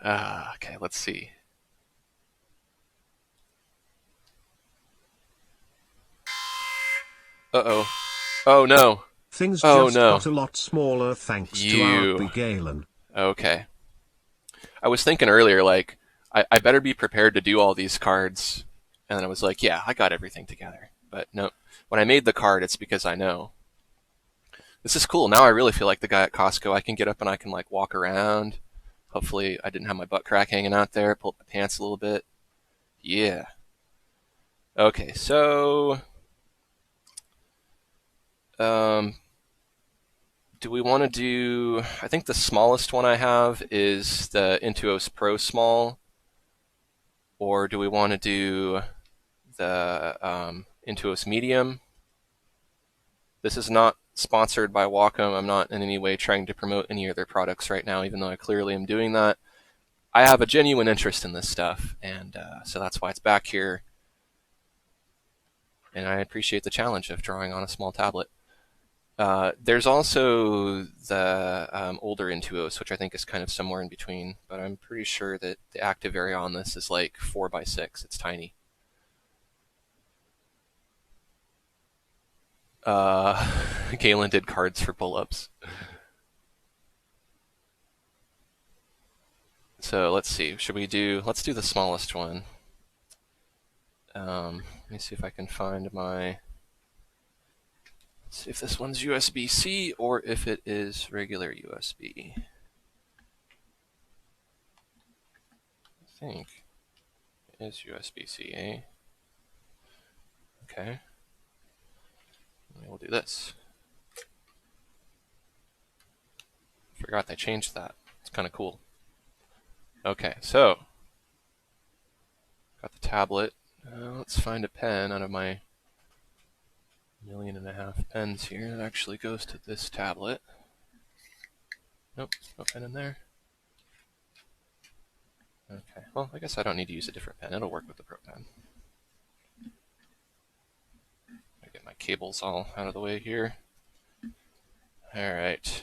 Okay, let's see. Uh-oh. Oh no. Things Oh just no. got a lot smaller thanks to You. Artby Galen. Okay. I was thinking earlier, like, I better be prepared to do all these cards. And then I was like, yeah, I got everything together. But no, when I made the card, it's because I know. This is cool. Now I really feel like the guy at Costco. I can get up and I can, like, walk around. Hopefully I didn't have my butt crack hanging out there. Pull up my pants a little bit. Yeah. Okay, so um, do we want to do? I think the smallest one I have is the Intuos Pro Small, or do we want to do the Intuos Medium? This is not sponsored by Wacom. I'm not in any way trying to promote any of their products right now, even though I clearly am doing that. I have a genuine interest in this stuff, and so that's why it's back here. And I appreciate the challenge of drawing on a small tablet. There's also the older Intuos, which I think is kind of somewhere in between, but I'm pretty sure that the active area on this is like 4x6. It's tiny. Galen did cards for pull-ups. So let's see. Let's do the smallest one. Let me see if I can find let's see if this one's USB-C or if it is regular USB. I think it is USB-C, eh? Okay. We'll do this. Forgot they changed that. It's kind of cool. Okay, so got the tablet. Let's find a pen out of my 1.5 million pens here that actually goes to this tablet. Nope, no pen in there. Okay, well, I guess I don't need to use a different pen. It'll work with the Pro Pen. I get my cables all out of the way here. Alright,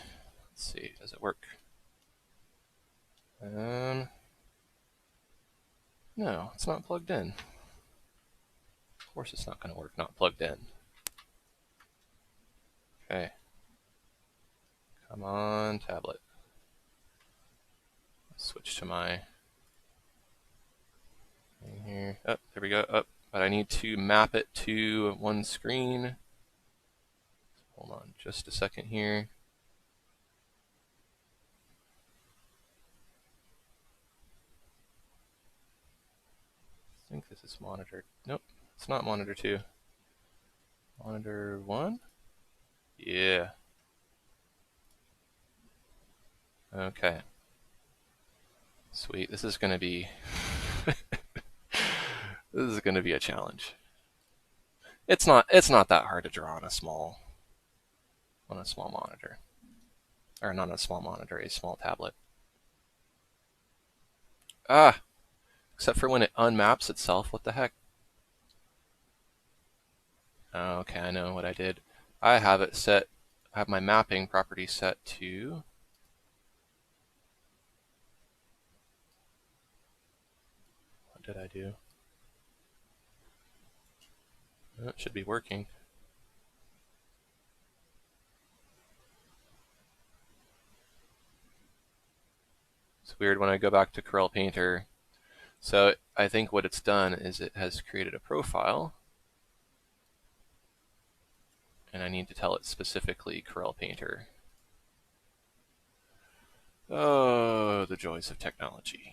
let's see, does it work? No, it's not plugged in. Of course it's not going to work not plugged in. Okay. Come on, tablet. Let's switch to my thing here. Oh, there we go. Oh, but I need to map it to one screen. Hold on just a second here. I think this is monitor. Nope, it's not monitor 2. Monitor 1? Yeah. Okay. Sweet. This is going to be this is going to be a challenge. It's not that hard to draw on a small monitor. or not a small monitor, a small tablet. Ah, except for when it unmaps itself, what the heck? Oh, okay, I know what I did. I have it set, I have my mapping property set to, what did I do? Oh, it should be working. It's weird when I go back to Corel Painter. So I think what it's done is it has created a profile, and I need to tell it specifically Corel Painter. Oh, the joys of technology.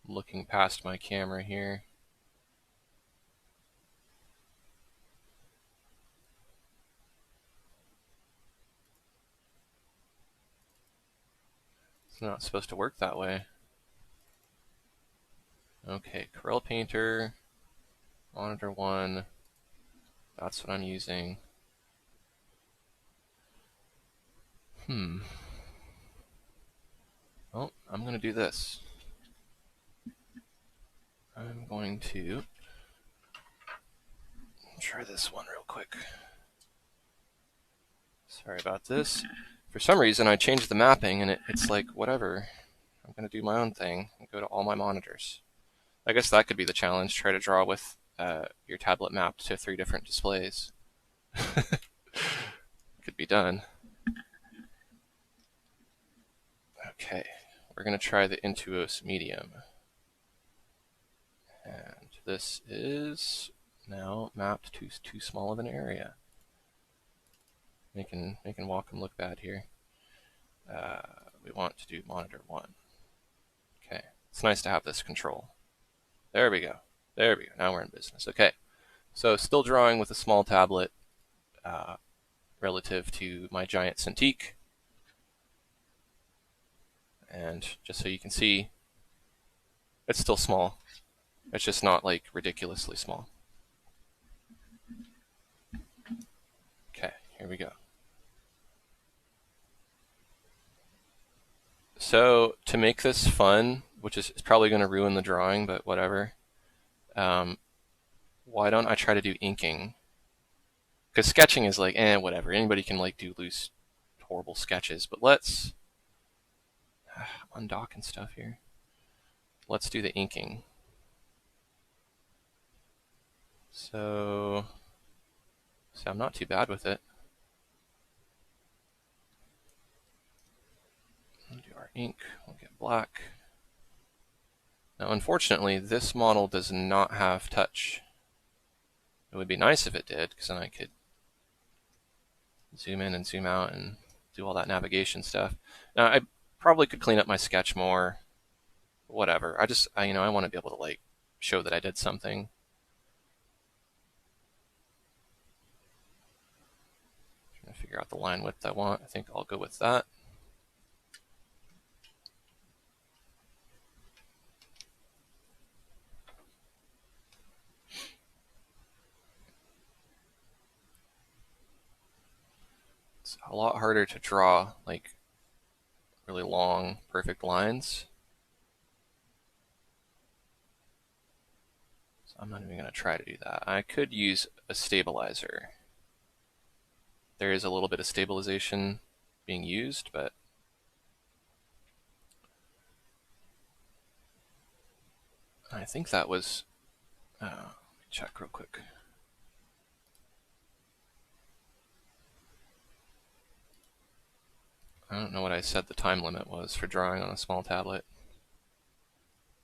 Looking past my camera here. It's not supposed to work that way. Okay, Corel Painter, Monitor 1, that's what I'm using. Well, I'm going to do this. I'm going to try this one real quick. Sorry about this. For some reason, I changed the mapping, and it's like, whatever. I'm going to do my own thing and go to all my monitors. I guess that could be the challenge. Try to draw with your tablet mapped to 3 different displays. Could be done. Okay, we're going to try the Intuos Medium. And this is now mapped to too small of an area. Making Wacom look bad here. We want to do monitor 1. Okay, it's nice to have this control. There we go. There we go. Now we're in business. Okay, so still drawing with a small tablet relative to my giant Cintiq. And just so you can see, it's still small. It's just not like ridiculously small. Okay, here we go. So to make this fun, which is probably going to ruin the drawing, but whatever, why don't I try to do inking? Because sketching is like, whatever. Anybody can like do loose, horrible sketches, but let's undock and stuff here. Let's do the inking. So I'm not too bad with it. We'll do our ink. We'll get black. Now, unfortunately, this model does not have touch. It would be nice if it did, because then I could zoom in and zoom out and do all that navigation stuff. Now, I probably could clean up my sketch more. Whatever. I want to be able to like show that I did something. Trying to figure out the line width I want. I think I'll go with that. It's a lot harder to draw like really long, perfect lines. So I'm not even going to try to do that. I could use a stabilizer. There is a little bit of stabilization being used, but I think that was, let me check real quick. I don't know what I said the time limit was for drawing on a small tablet.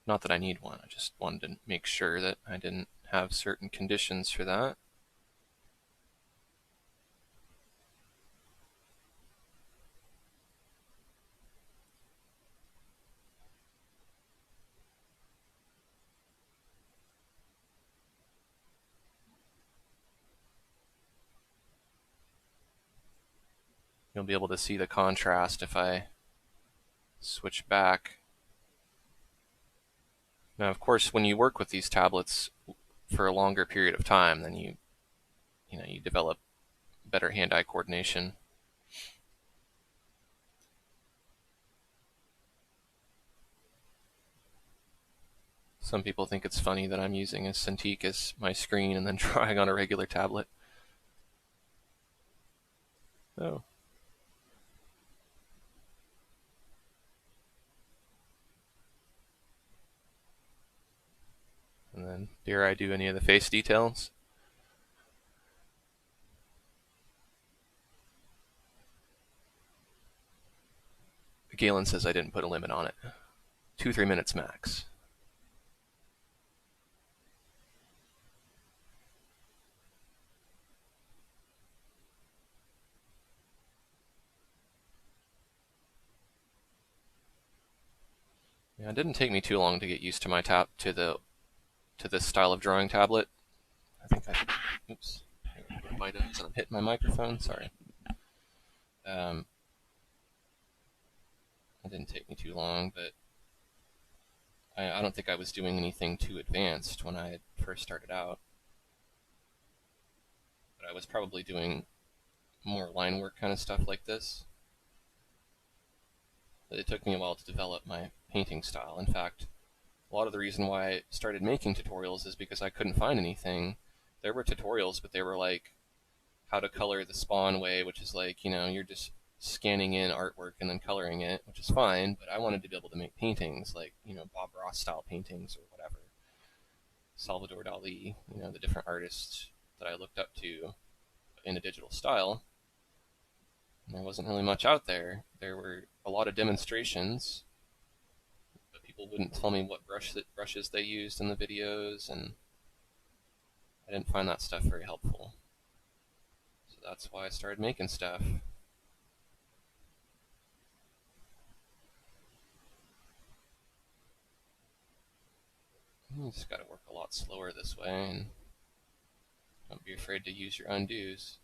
Not that I need one, I just wanted to make sure that I didn't have certain conditions for that. You'll be able to see the contrast if I switch back. Now, of course, when you work with these tablets for a longer period of time, then you develop better hand-eye coordination. Some people think it's funny that I'm using a Cintiq as my screen and then drawing on a regular tablet. Oh. And then, dare I do any of the face details? Galen says I didn't put a limit on it. 2-3 minutes max. Yeah, it didn't take me too long to get used to my to this style of drawing tablet. I think oops, my nose, I'm hitting my microphone. Sorry. It didn't take me too long, but I don't think I was doing anything too advanced when I had first started out. But I was probably doing more line work kind of stuff like this. But it took me a while to develop my painting style. In fact, a lot of the reason why I started making tutorials is because I couldn't find anything. There were tutorials, but they were like how to color the Spawn way, which is like, you're just scanning in artwork and then coloring it, which is fine, but I wanted to be able to make paintings like, Bob Ross style paintings or whatever. Salvador Dali, the different artists that I looked up to in a digital style. And there wasn't really much out there. There were a lot of demonstrations, but people wouldn't tell me what brushes they used in the videos, and I didn't find that stuff very helpful. So that's why I started making stuff. You just gotta work a lot slower this way, and don't be afraid to use your undos.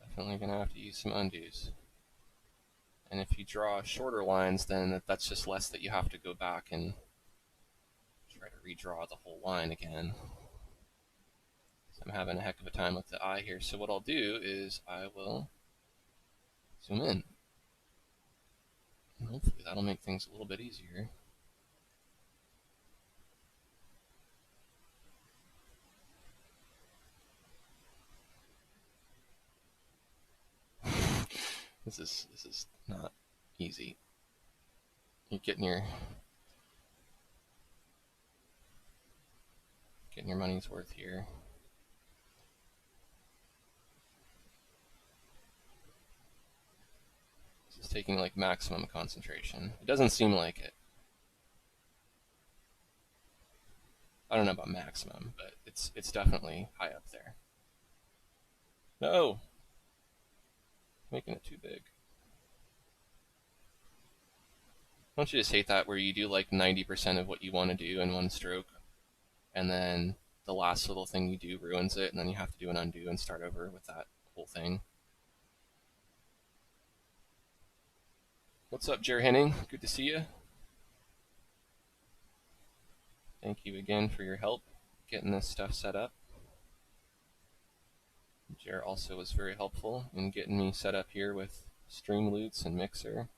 Definitely gonna have to use some undos. And if you draw shorter lines, then that's just less that you have to go back and try to redraw the whole line again. So I'm having a heck of a time with the eye here. So what I'll do is I will zoom in. And hopefully that'll make things a little bit easier. This is not easy. You're getting your money's worth here. This is taking like maximum concentration. It doesn't seem like it. I don't know about maximum, but it's definitely high up there. No! Making it too big. Don't you just hate that where you do like 90% of what you want to do in one stroke, and then the last little thing you do ruins it, and then you have to do an undo and start over with that whole thing? What's up, Jer Henning? Good to see you. Thank you again for your help getting this stuff set up. Jer also was very helpful in getting me set up here with Streamloots and Mixer.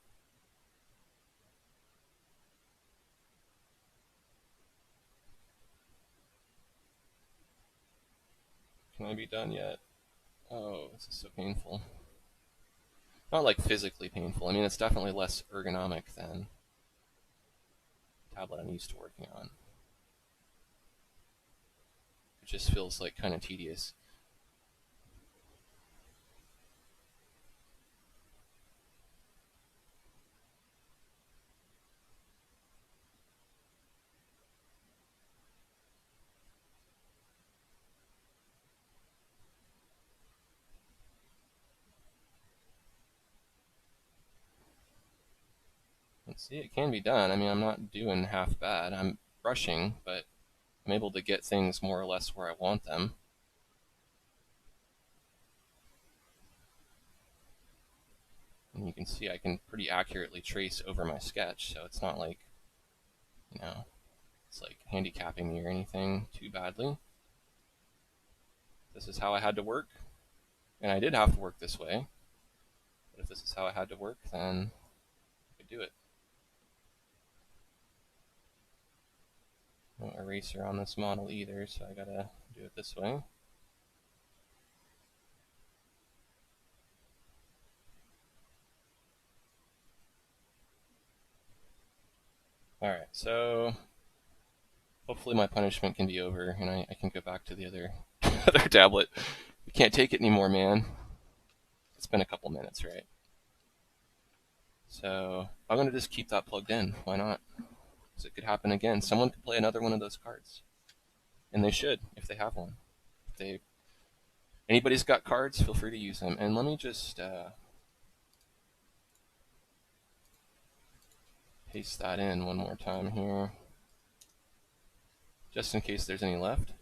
Can I be done yet? Oh, this is so painful. Not like physically painful. I mean, it's definitely less ergonomic than the tablet I'm used to working on. It just feels like kind of tedious. Let's see, it can be done. I mean, I'm not doing half bad. I'm rushing, but I'm able to get things more or less where I want them. And you can see I can pretty accurately trace over my sketch, so it's not like, it's like handicapping me or anything too badly. This is how I had to work, and I did have to work this way. But if this is how I had to work, then I could do it. No eraser on this model either, so I gotta do it this way. Alright, so hopefully my punishment can be over and I can go back to the other tablet. We can't take it anymore, man. It's been a couple minutes, right? So I'm going to just keep that plugged in. Why not? Because it could happen again. Someone could play another one of those cards. And they should, if they have one. If anybody's got cards, feel free to use them. And let me just paste that in one more time here, just in case there's any left.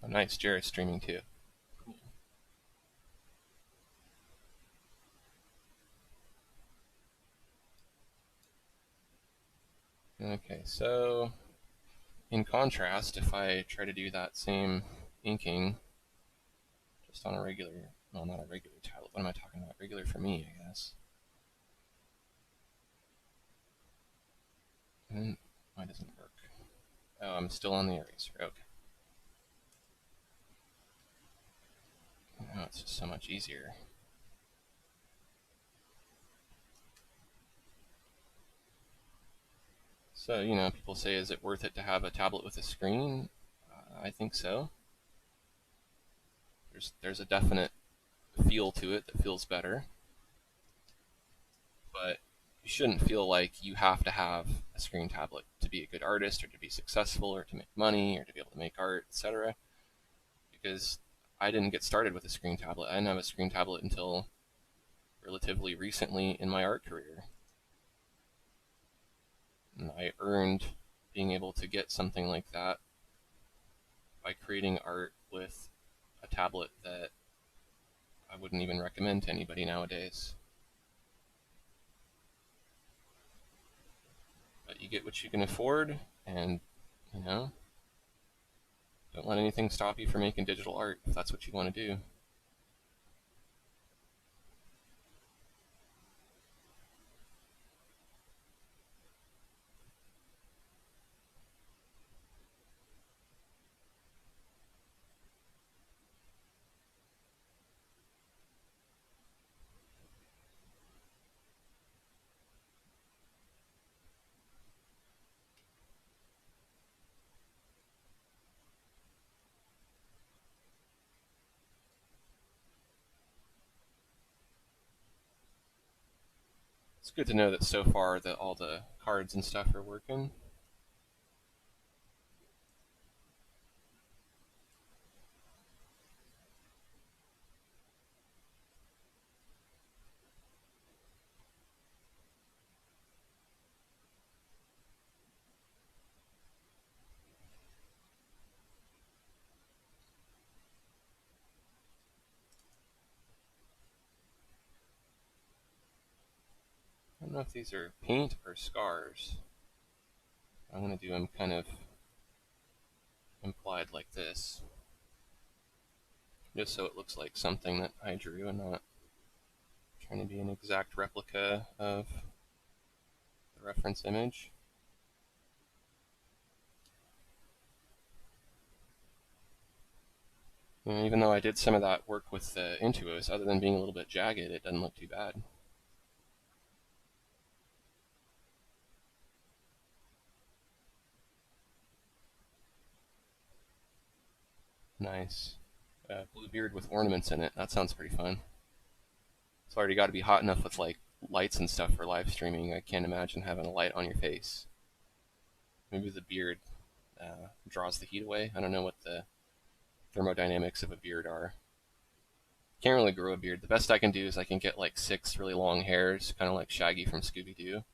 Oh, nice. Jared's streaming too. Cool. Okay, so in contrast, if I try to do that same inking just on a regular, well, not a regular tablet, what am I talking about? Regular for me, I guess. And why doesn't it work? Oh, I'm still on the eraser. Okay. Now it's just so much easier. So, people say, is it worth it to have a tablet with a screen? I think so. There's a definite feel to it that feels better. But you shouldn't feel like you have to have a screen tablet to be a good artist or to be successful or to make money or to be able to make art, etc. Because I didn't get started with a screen tablet. I didn't have a screen tablet until relatively recently in my art career. And I earned being able to get something like that by creating art with a tablet that I wouldn't even recommend to anybody nowadays. But you get what you can afford, and, don't let anything stop you from making digital art if that's what you want to do. It's good to know that so far that all the cards and stuff are working. I don't know if these are paint or scars. I'm going to do them kind of implied like this, just so it looks like something that I drew and not trying to be an exact replica of the reference image. And even though I did some of that work with the Intuos, other than being a little bit jagged, it doesn't look too bad. Nice. Blue beard with ornaments in it. That sounds pretty fun. It's already got to be hot enough with like lights and stuff for live streaming. I can't imagine having a light on your face. Maybe the beard draws the heat away. I don't know what the thermodynamics of a beard are. Can't really grow a beard. The best I can do is I can get like 6 really long hairs, kind of like Shaggy from Scooby-Doo.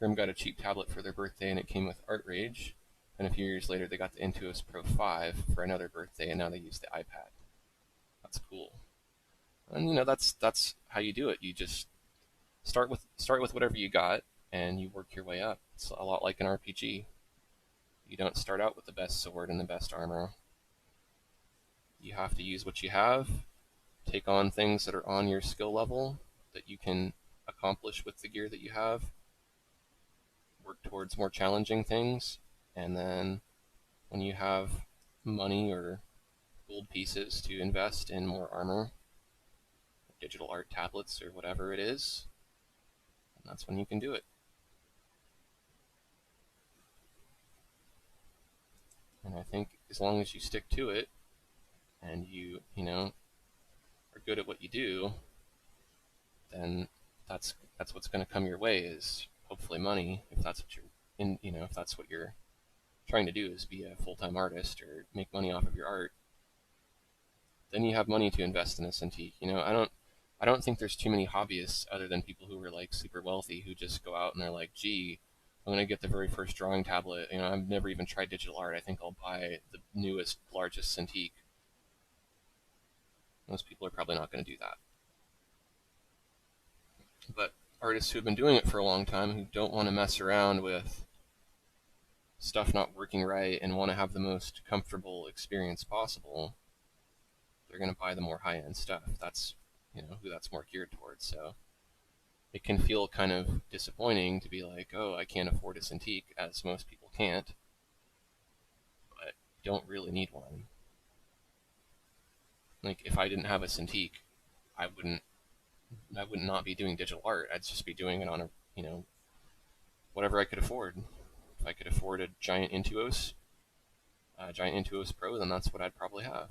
Grim got a cheap tablet for their birthday and it came with Art Rage. And a few years later, they got the Intuos Pro 5 for another birthday, and now they use the iPad. That's cool. And that's how you do it. You just start with whatever you got, and you work your way up. It's a lot like an RPG. You don't start out with the best sword and the best armor. You have to use what you have, take on things that are on your skill level that you can accomplish with the gear that you have, work towards more challenging things, and then when you have money or gold pieces to invest in more armor, digital art tablets, or whatever it is, and that's when you can do it. And I think as long as you stick to it and you are good at what you do, then that's what's going to come your way is hopefully money. If that's what if that's what you're trying to do is be a full-time artist or make money off of your art, then you have money to invest in a Cintiq. I don't think there's too many hobbyists other than people who are like super wealthy who just go out and they're like, gee, I'm gonna get the very first drawing tablet. I've never even tried digital art. I think I'll buy the newest, largest Cintiq. Most people are probably not going to do that. But artists who have been doing it for a long time who don't want to mess around with stuff not working right and want to have the most comfortable experience possible, they're going to buy the more high-end stuff. That's who that's more geared towards. So it can feel kind of disappointing to be like, oh, I can't afford a Cintiq, as most people can't, but you don't really need one. Like, if I didn't have a Cintiq, I would not be doing digital art. I'd just be doing it on whatever I could afford. If I could afford a giant Intuos Pro, then that's what I'd probably have.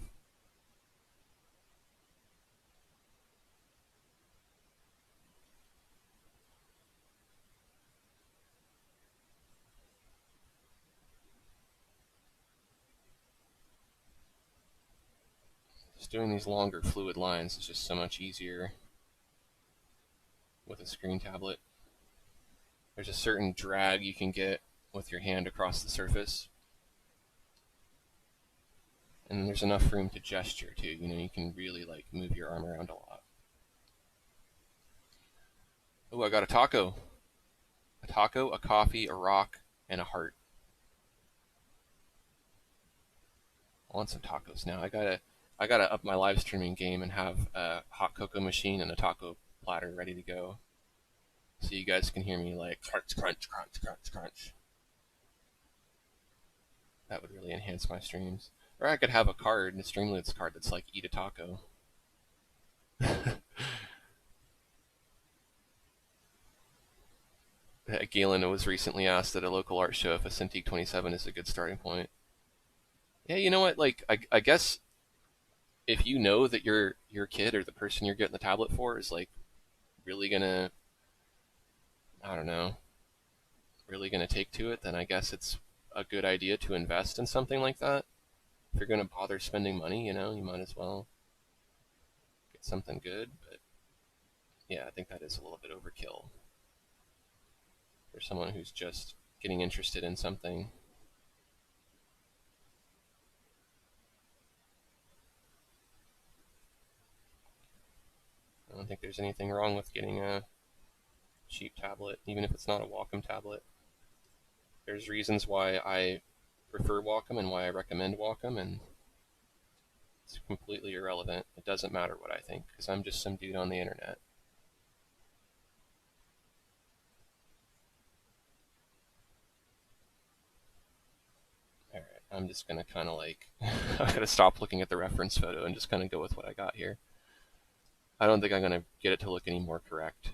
Just doing these longer fluid lines is just so much easier with a screen tablet. There's a certain drag you can get with your hand across the surface, and there's enough room to gesture too. You can really move your arm around a lot. Oh, I got a taco, a coffee, a rock, and a heart. I want some tacos now. I gotta up my live streaming game and have a hot cocoa machine and a taco platter ready to go, so you guys can hear me like crunch, crunch, crunch, crunch, crunch. That would really enhance my streams. Or I could have a Streamloots card that's like eat a taco. Galen was recently asked at a local art show if a Cintiq 27 is a good starting point. Yeah, you know what? I guess if you know that your kid or the person you're getting the tablet for is really gonna, I don't know, really gonna take to it, then I guess it's a good idea to invest in something like that. If you're gonna bother spending money, you might as well get something good. But yeah, I think that is a little bit overkill for someone who's just getting interested in something. I don't think there's anything wrong with getting a cheap tablet, even if it's not a Wacom tablet. There's reasons why I prefer Wacom and why I recommend Wacom, and it's completely irrelevant. It doesn't matter what I think, because I'm just some dude on the internet. Alright, I'm just gonna kind of I gotta stop looking at the reference photo and just kind of go with what I got here. I don't think I'm gonna get it to look any more correct.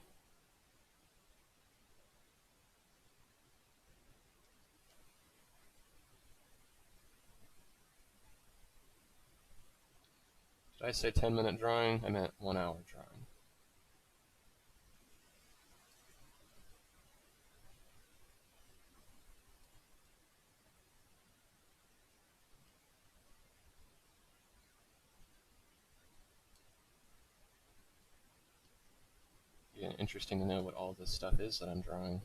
Did I say 10-minute drawing? I meant 1 hour drawing. Yeah, interesting to know what all this stuff is that I'm drawing.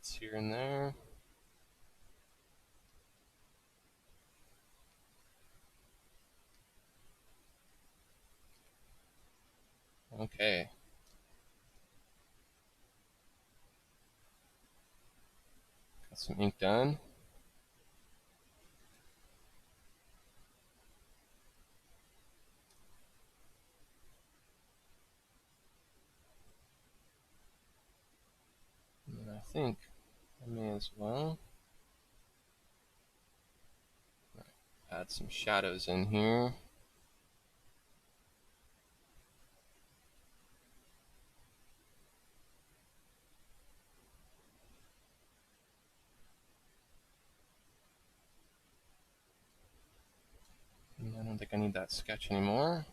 bits here and there. Okay. Got some ink done. And I think I may as well add some shadows in here. And I don't think I need that sketch anymore.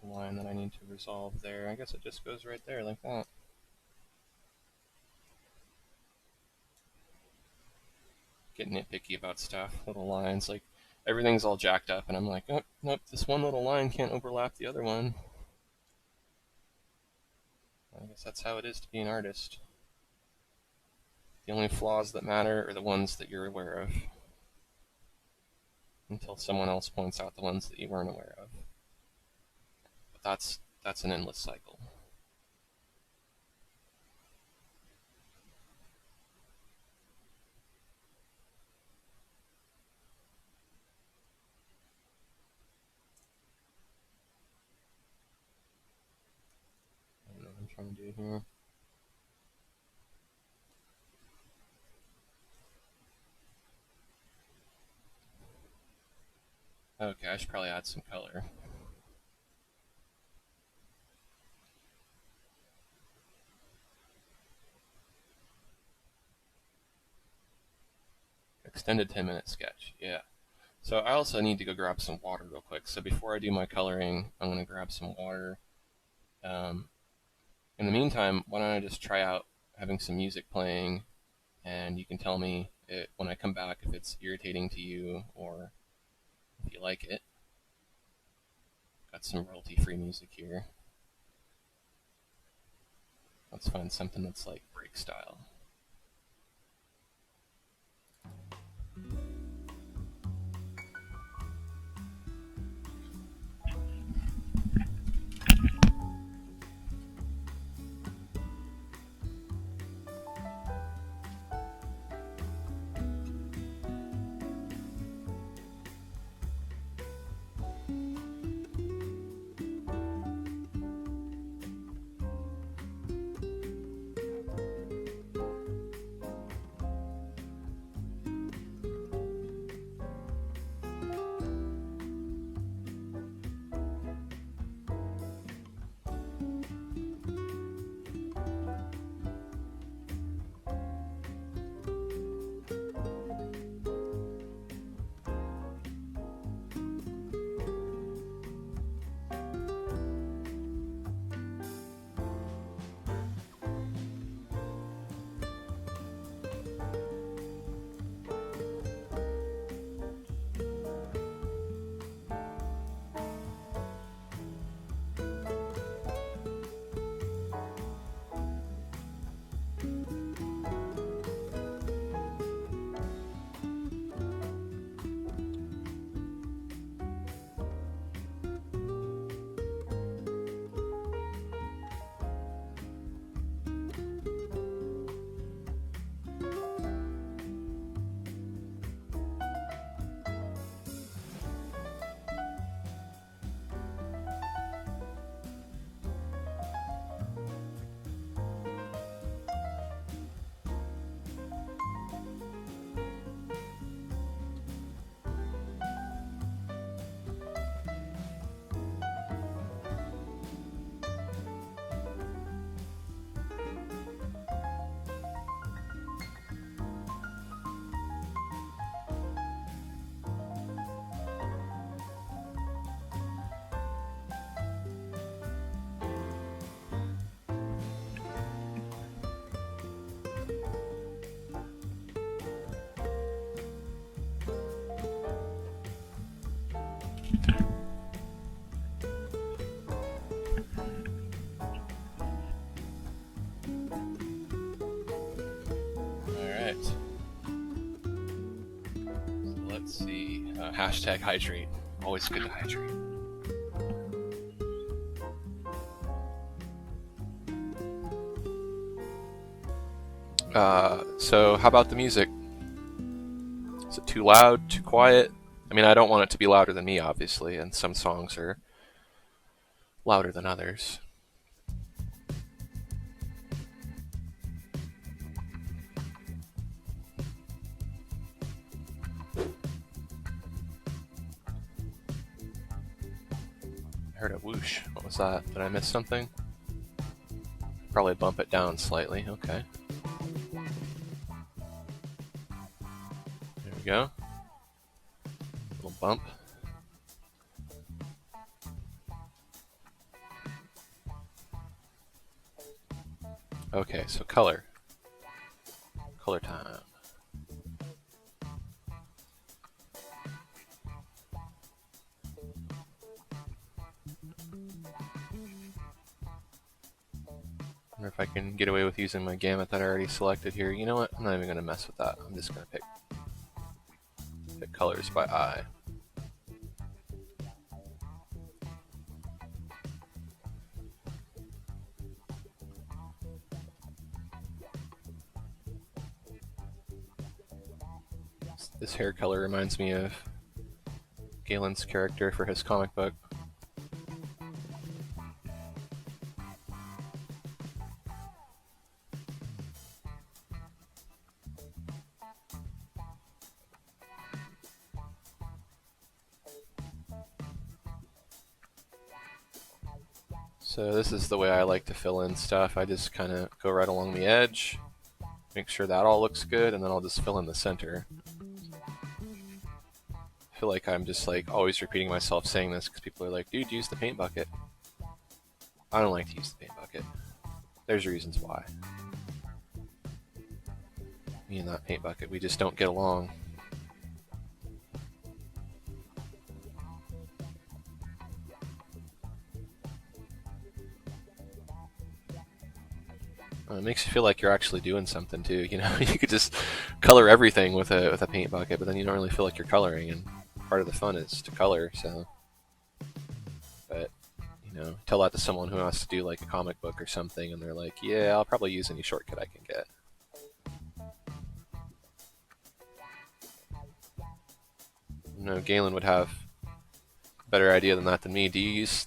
The line that I need to resolve there, I guess it just goes right there like that. Get nitpicky about stuff, little lines, like everything's all jacked up, and I'm like, oh, nope, this one little line can't overlap the other one. I guess that's how it is to be an artist. The only flaws that matter are the ones that you're aware of, until someone else points out the ones that you weren't aware of. But that's an endless cycle. I don't know what I'm trying to do here. Okay, I should probably add some color. Extended 10-minute sketch, yeah. So I also need to go grab some water real quick. So before I do my coloring, I'm going to grab some water. In the meantime, why don't I just try out having some music playing, and you can tell me when I come back if it's irritating to you or if you like it. Got some royalty-free music here. Let's find something that's like break style. Alright. So let's see. Hashtag hydrate. Always good to hydrate. So how about the music? Is it too loud, too quiet? I mean, I don't want it to be louder than me, obviously, and some songs are louder than others. I heard a whoosh. What was that? Did I miss something? Probably bump it down slightly. Okay. There we go. Little bump. Okay, so color. Color time. Wonder if I can get away with using my gamut that I already selected here. You know what? I'm not even going to mess with that. I'm just going to pick colors by eye. This hair color reminds me of Galen's character for his comic book. So this is the way I like to fill in stuff. I just kind of go right along the edge, make sure that all looks good, and then I'll just fill in the center. I feel like I'm just like always repeating myself saying this because people are like, dude, use the paint bucket. I don't like to use the paint bucket. There's reasons why. Me and that paint bucket, we just don't get along. It makes you feel like you're actually doing something too. You know, you could just color everything with a paint bucket, but then you don't really feel like you're coloring. And part of the fun is to color. So, but you know, tell that to someone who wants to do like a comic book or something, and they're like, "Yeah, I'll probably use any shortcut I can get." You know, Galen would have a better idea than that than me. Do you use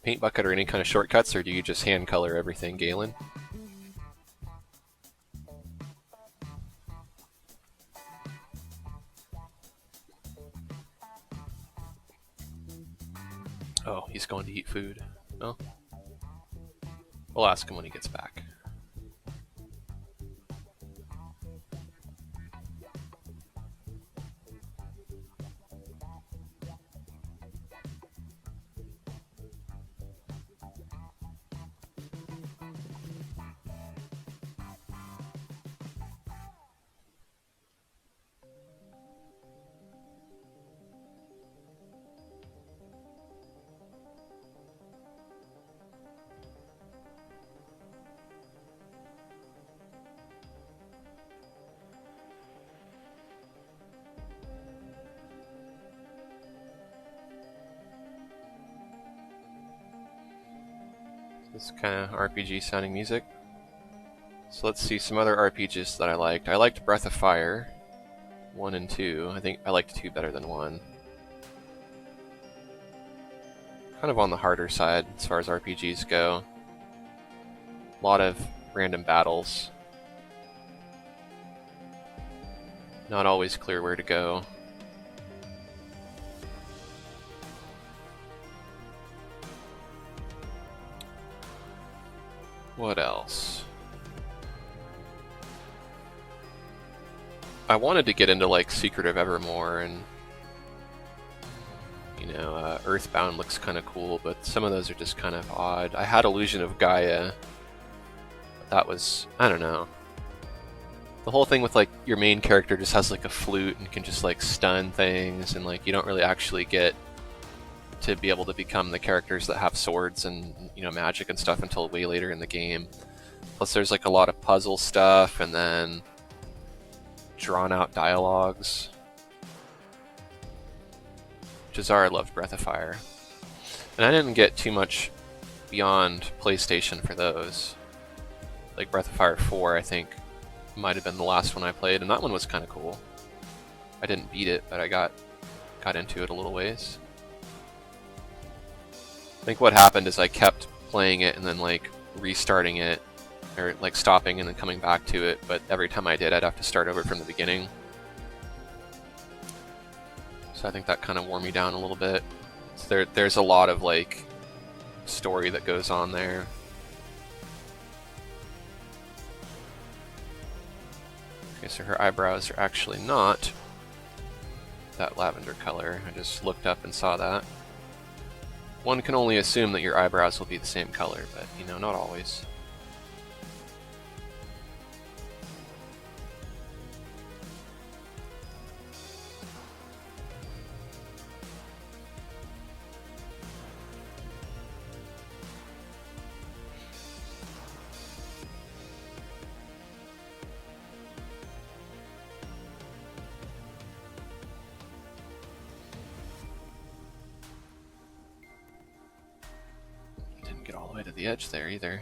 paint bucket or any kind of shortcuts, or do you just hand color everything, Galen? Oh, he's going to eat food. Well, we'll ask him when he gets back. This kind of RPG sounding music. So let's see some other RPGs that I liked. I liked Breath of Fire 1 and 2. I think I liked 2 better than 1. Kind of on the harder side as far as RPGs go. A lot of random battles. Not always clear where to go. What else? I wanted to get into like Secret of Evermore, and you know, Earthbound looks kind of cool, but some of those are just kind of odd. I had Illusion of Gaia, but that was, I don't know. The whole thing with like your main character just has like a flute and can just like stun things, and like you don't really actually get to be able to become the characters that have swords and magic and stuff until way later in the game. Plus there's like a lot of puzzle stuff and then drawn out dialogues. Jazar loved Breath of Fire. And I didn't get too much beyond PlayStation for those. Like Breath of Fire 4 I think might have been the last one I played, and that one was kind of cool. I didn't beat it, but I got into it a little ways. I think what happened is I kept playing it and then like restarting it, or like stopping and then coming back to it, but every time I did I'd have to start over from the beginning. So I think that kind of wore me down a little bit. So there's a lot of like story that goes on there. Okay, so her eyebrows are actually not that lavender color. I just looked up and saw that. One can only assume that your eyebrows will be the same color, but not always. Get all the way to the edge there either.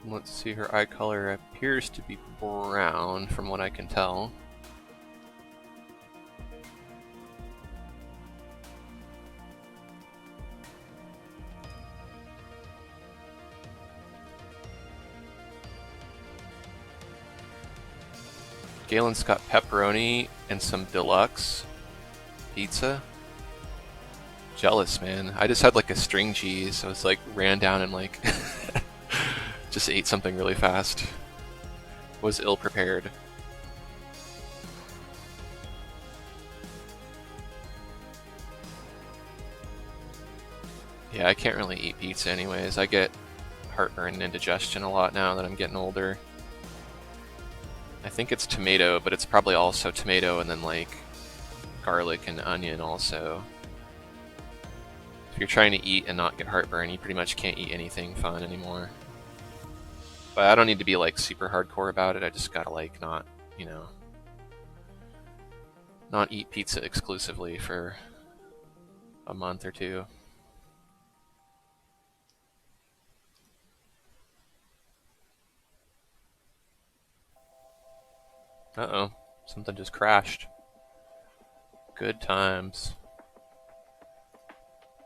Let's see, her eye color appears to be brown from what I can tell. Galen's got pepperoni and some deluxe pizza. Jealous, man. I just had like a string cheese. I was like ran down and like just ate something really fast. Was ill prepared. Yeah, I can't really eat pizza anyways. I get heartburn and indigestion a lot now that I'm getting older. I think it's tomato, but it's probably also tomato and then like garlic and onion also. If you're trying to eat and not get heartburn, you pretty much can't eat anything fun anymore. But I don't need to be like super hardcore about it. I just gotta like not eat pizza exclusively for a month or two. Uh-oh, something just crashed. Good times.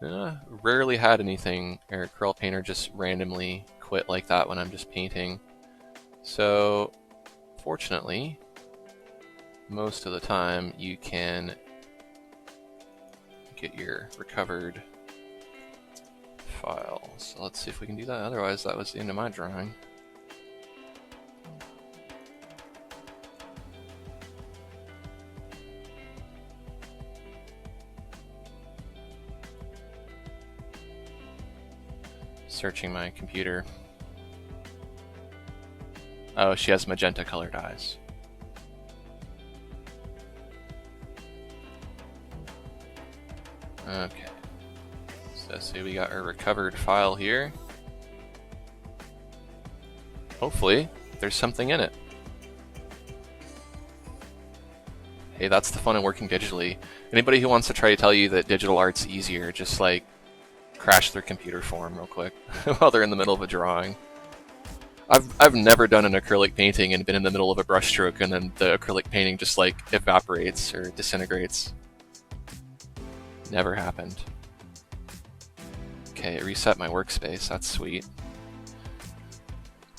Rarely had anything Eric Curl Painter just randomly quit like that when I'm just painting. So, fortunately, most of the time you can get your recovered file. So let's see if we can do that. Otherwise, that was the end of my drawing. Searching my computer. Oh, she has magenta colored eyes. Okay. So see, we got our recovered file here. Hopefully, there's something in it. Hey, that's the fun of working digitally. Anybody who wants to try to tell you that digital art's easier, just like crash their computer for them real quick while they're in the middle of a drawing. I've never done an acrylic painting and been in the middle of a brushstroke and then the acrylic painting just like evaporates or disintegrates. Never happened. Okay, it reset my workspace. That's sweet.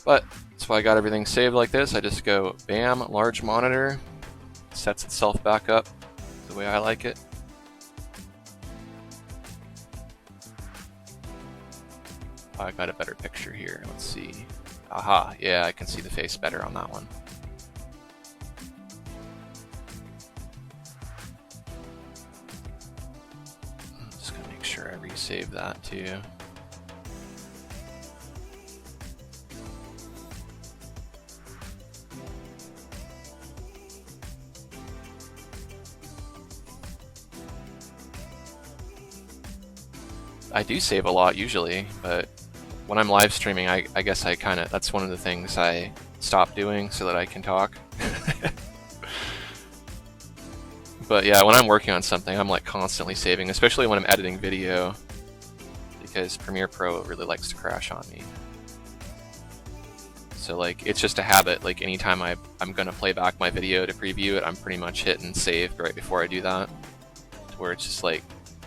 But that's why I got everything saved like this. I just go bam, large monitor, sets itself back up the way I like it. I got a better picture here. Let's see. Aha, yeah, I can see the face better on that one. Just gonna make sure I reset save that too. I do save a lot usually, but when I'm live streaming, I guess I kind of, that's one of the things I stop doing so that I can talk. But yeah, when I'm working on something, I'm like constantly saving, especially when I'm editing video, because Premiere Pro really likes to crash on me. So like, it's just a habit, like anytime I'm gonna play back my video to preview it, I'm pretty much hitting save right before I do that, to where it's just like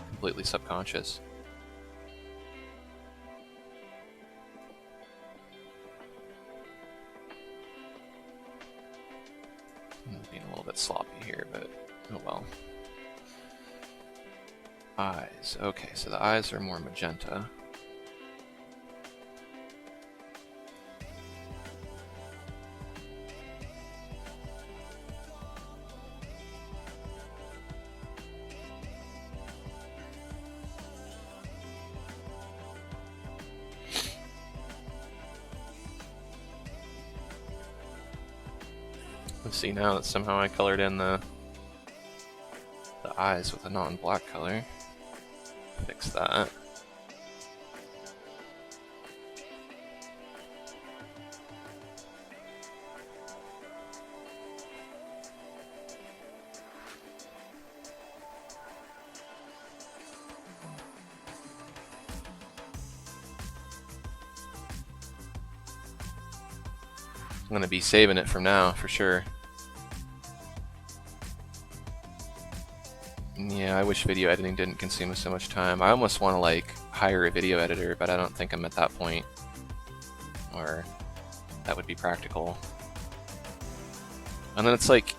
completely subconscious. I'm being a little bit sloppy here, but oh well. Eyes. Okay, so the eyes are more magenta. Let's see now that somehow I colored in the eyes with a non-black color. Fix that. I'm going to be saving it from now for sure. Yeah, I wish video editing didn't consume so much time. I almost want to like hire a video editor, but I don't think I'm at that point, or that would be practical. And then it's like,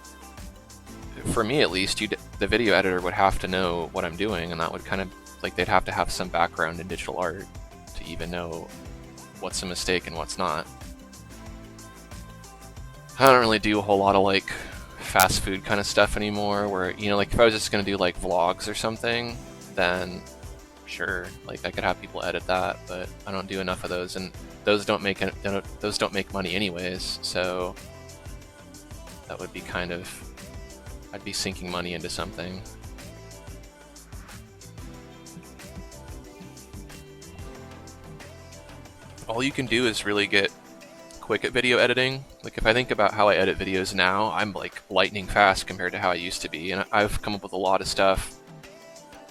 for me at least, the video editor would have to know what I'm doing, and that would kind of, like, they'd have to have some background in digital art to even know what's a mistake and what's not. I don't really do a whole lot of like fast food kind of stuff anymore, where, you know, like if I was just gonna do like vlogs or something, then sure, like I could have people edit that, but I don't do enough of those, and those don't make money anyways, so that would be kind of, I'd be sinking money into something. All you can do is really get quick at video editing. Like if I think about how I edit videos now, I'm like lightning fast compared to how I used to be, and I've come up with a lot of stuff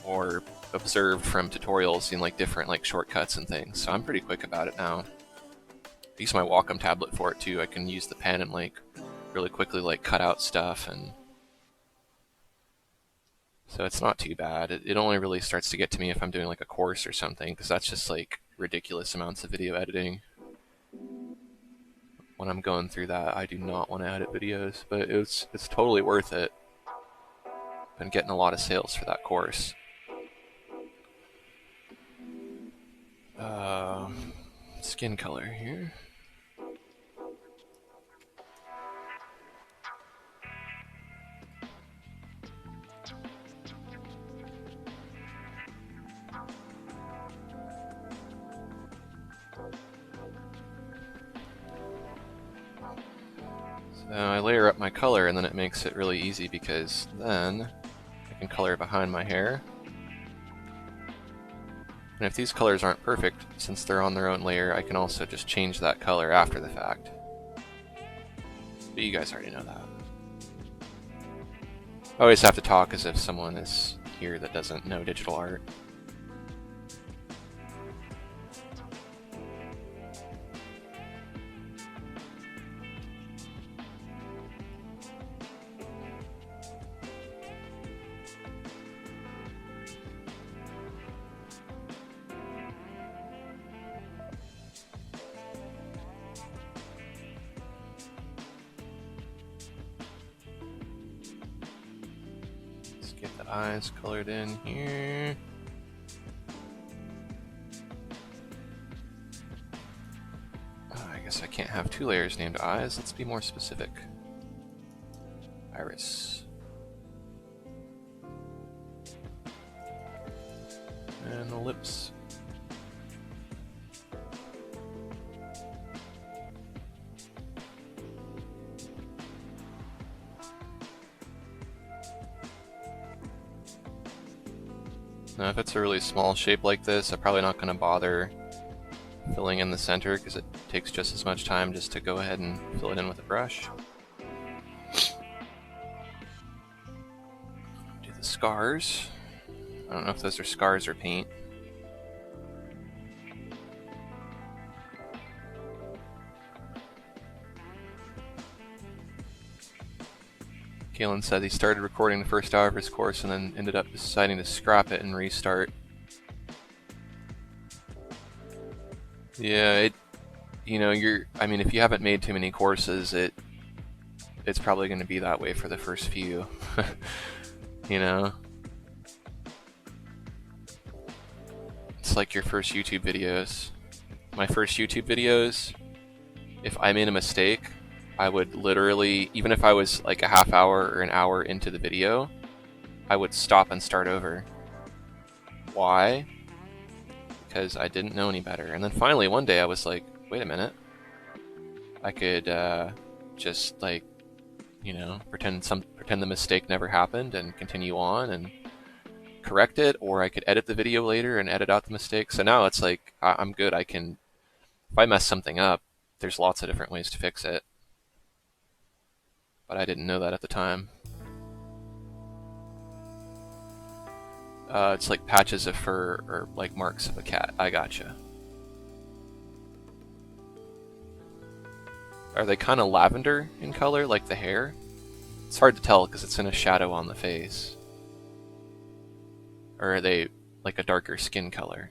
or observed from tutorials in like different like shortcuts and things, so I'm pretty quick about it now. I use my Wacom tablet for it too. I can use the pen and like really quickly like cut out stuff, and so it's not too bad. It only really starts to get to me if I'm doing like a course or something, because that's just like ridiculous amounts of video editing. When I'm going through that, I do not want to edit videos, but it's totally worth it. Been getting a lot of sales for that course. Skin color here. So I layer up my color, and then it makes it really easy, because then I can color behind my hair. And if these colors aren't perfect, since they're on their own layer, I can also just change that color after the fact. But you guys already know that. I always have to talk as if someone is here that doesn't know digital art. Get the eyes colored in here. I guess I can't have two layers named eyes. Let's be more specific. Iris. And the lips. Now if it's a really small shape like this, I'm probably not going to bother filling in the center because it takes just as much time just to go ahead and fill it in with a brush. Do the scars. I don't know if those are scars or paint. Galen said he started recording the first hour of his course and then ended up deciding to scrap it and restart. Yeah, I mean, if you haven't made too many courses, it's probably going to be that way for the first few. You know? It's like your first YouTube videos. My first YouTube videos, if I made a mistake, I would literally, even if I was like a half hour or an hour into the video, I would stop and start over. Why? Because I didn't know any better. And then finally one day I was like, wait a minute. I could just like, pretend the mistake never happened and continue on and correct it, or I could edit the video later and edit out the mistake. So now it's like I'm good. If I mess something up, there's lots of different ways to fix it. But I didn't know that at the time. It's like patches of fur or like marks of a cat. I gotcha. Are they kind of lavender in color, like the hair? It's hard to tell because it's in a shadow on the face. Or are they like a darker skin color?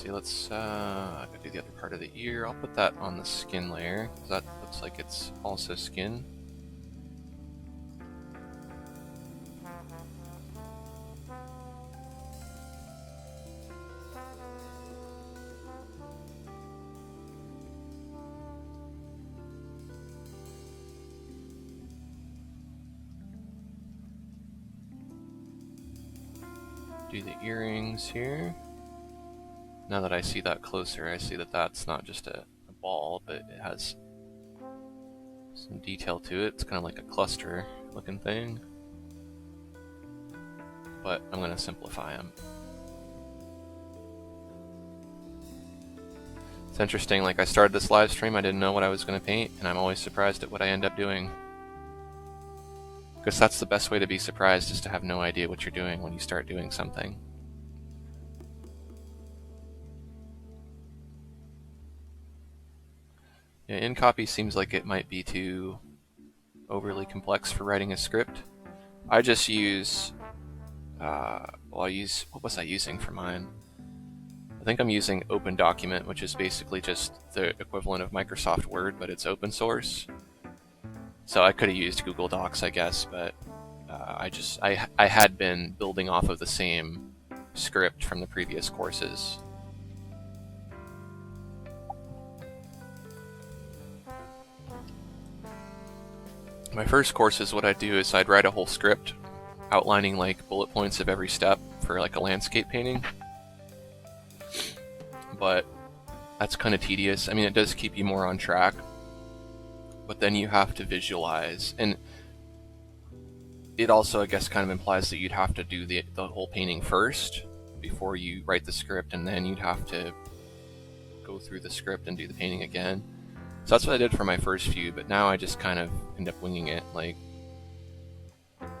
Let's see, I could do the other part of the ear. I'll put that on the skin layer, because that looks like it's also skin. Do the earrings here. Now that I see that closer, I see that that's not just a ball, but it has some detail to it. It's kind of like a cluster looking thing. But I'm going to simplify them. It's interesting, like I started this live stream, I didn't know what I was going to paint, and I'm always surprised at what I end up doing. Because that's the best way to be surprised, is to have no idea what you're doing when you start doing something. Yeah, InCopy seems like it might be too overly complex for writing a script. I just use, what was I using for mine? I think I'm using OpenDocument, which is basically just the equivalent of Microsoft Word, but it's open source. So I could have used Google Docs, I guess, but I had been building off of the same script from the previous courses. My first courses, what I'd do is I'd write a whole script outlining like bullet points of every step for like a landscape painting. But that's kind of tedious. I mean, it does keep you more on track, but then you have to visualize, and it also, I guess, kind of implies that you'd have to do the whole painting first before you write the script, and then you'd have to go through the script and do the painting again. So that's what I did for my first few, but now I just kind of end up winging it. Like,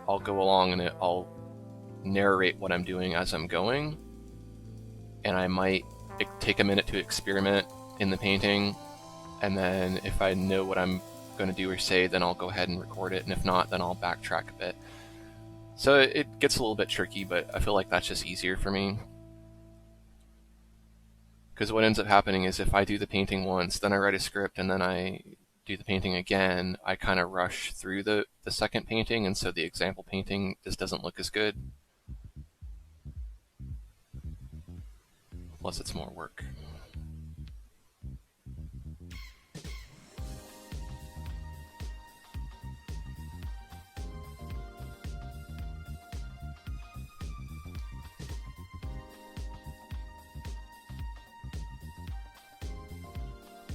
I'll go along and I'll narrate what I'm doing as I'm going, and I might take a minute to experiment in the painting, and then if I know what I'm going to do or say, then I'll go ahead and record it, and if not, then I'll backtrack a bit. So it gets a little bit tricky, but I feel like that's just easier for me. Because what ends up happening is if I do the painting once, then I write a script, and then I do the painting again, I kind of rush through the second painting, and so the example painting just doesn't look as good. Plus, it's more work.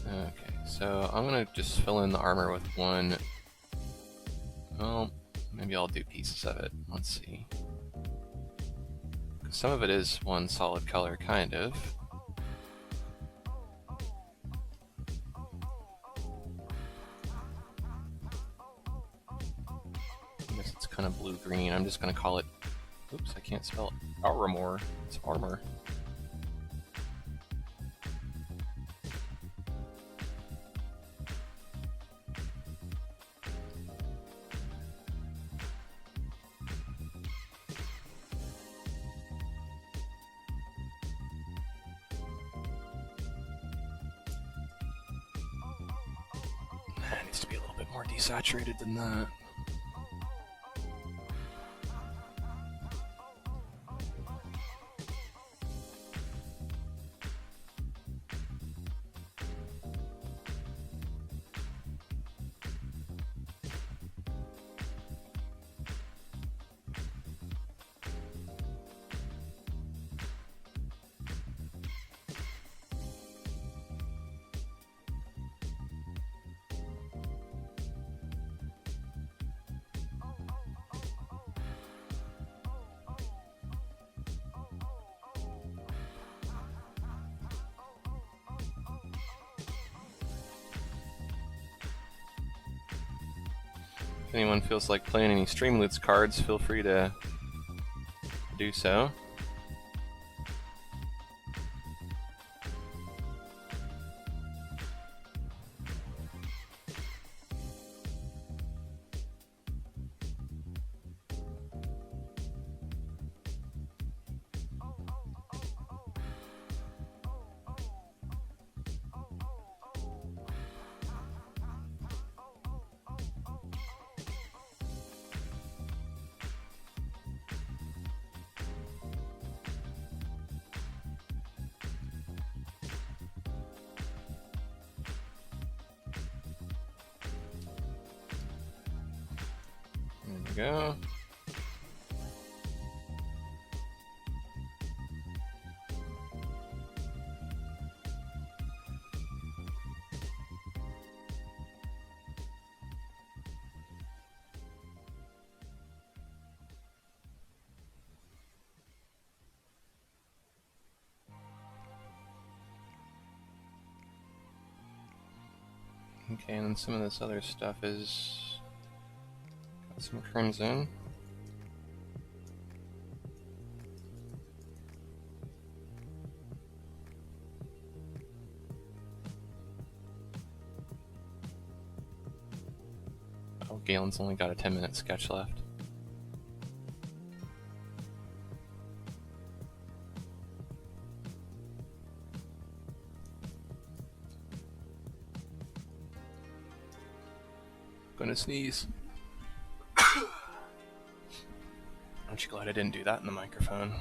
Okay, so I'm going to just fill in the armor with one. Well, maybe I'll do pieces of it. Let's see. Some of it is one solid color, kind of. I guess it's kind of blue-green. I'm just going to call it... Oops, I can't spell it. Armor. It's armor. It needs to be a little bit more desaturated than that. If anyone feels like playing any Streamloots cards, feel free to do so. There we go. Okay, and then some of this other stuff is got some crimson. Oh, Galen's only got a 10-minute sketch left. Gonna sneeze. Aren't you glad I didn't do that in the microphone?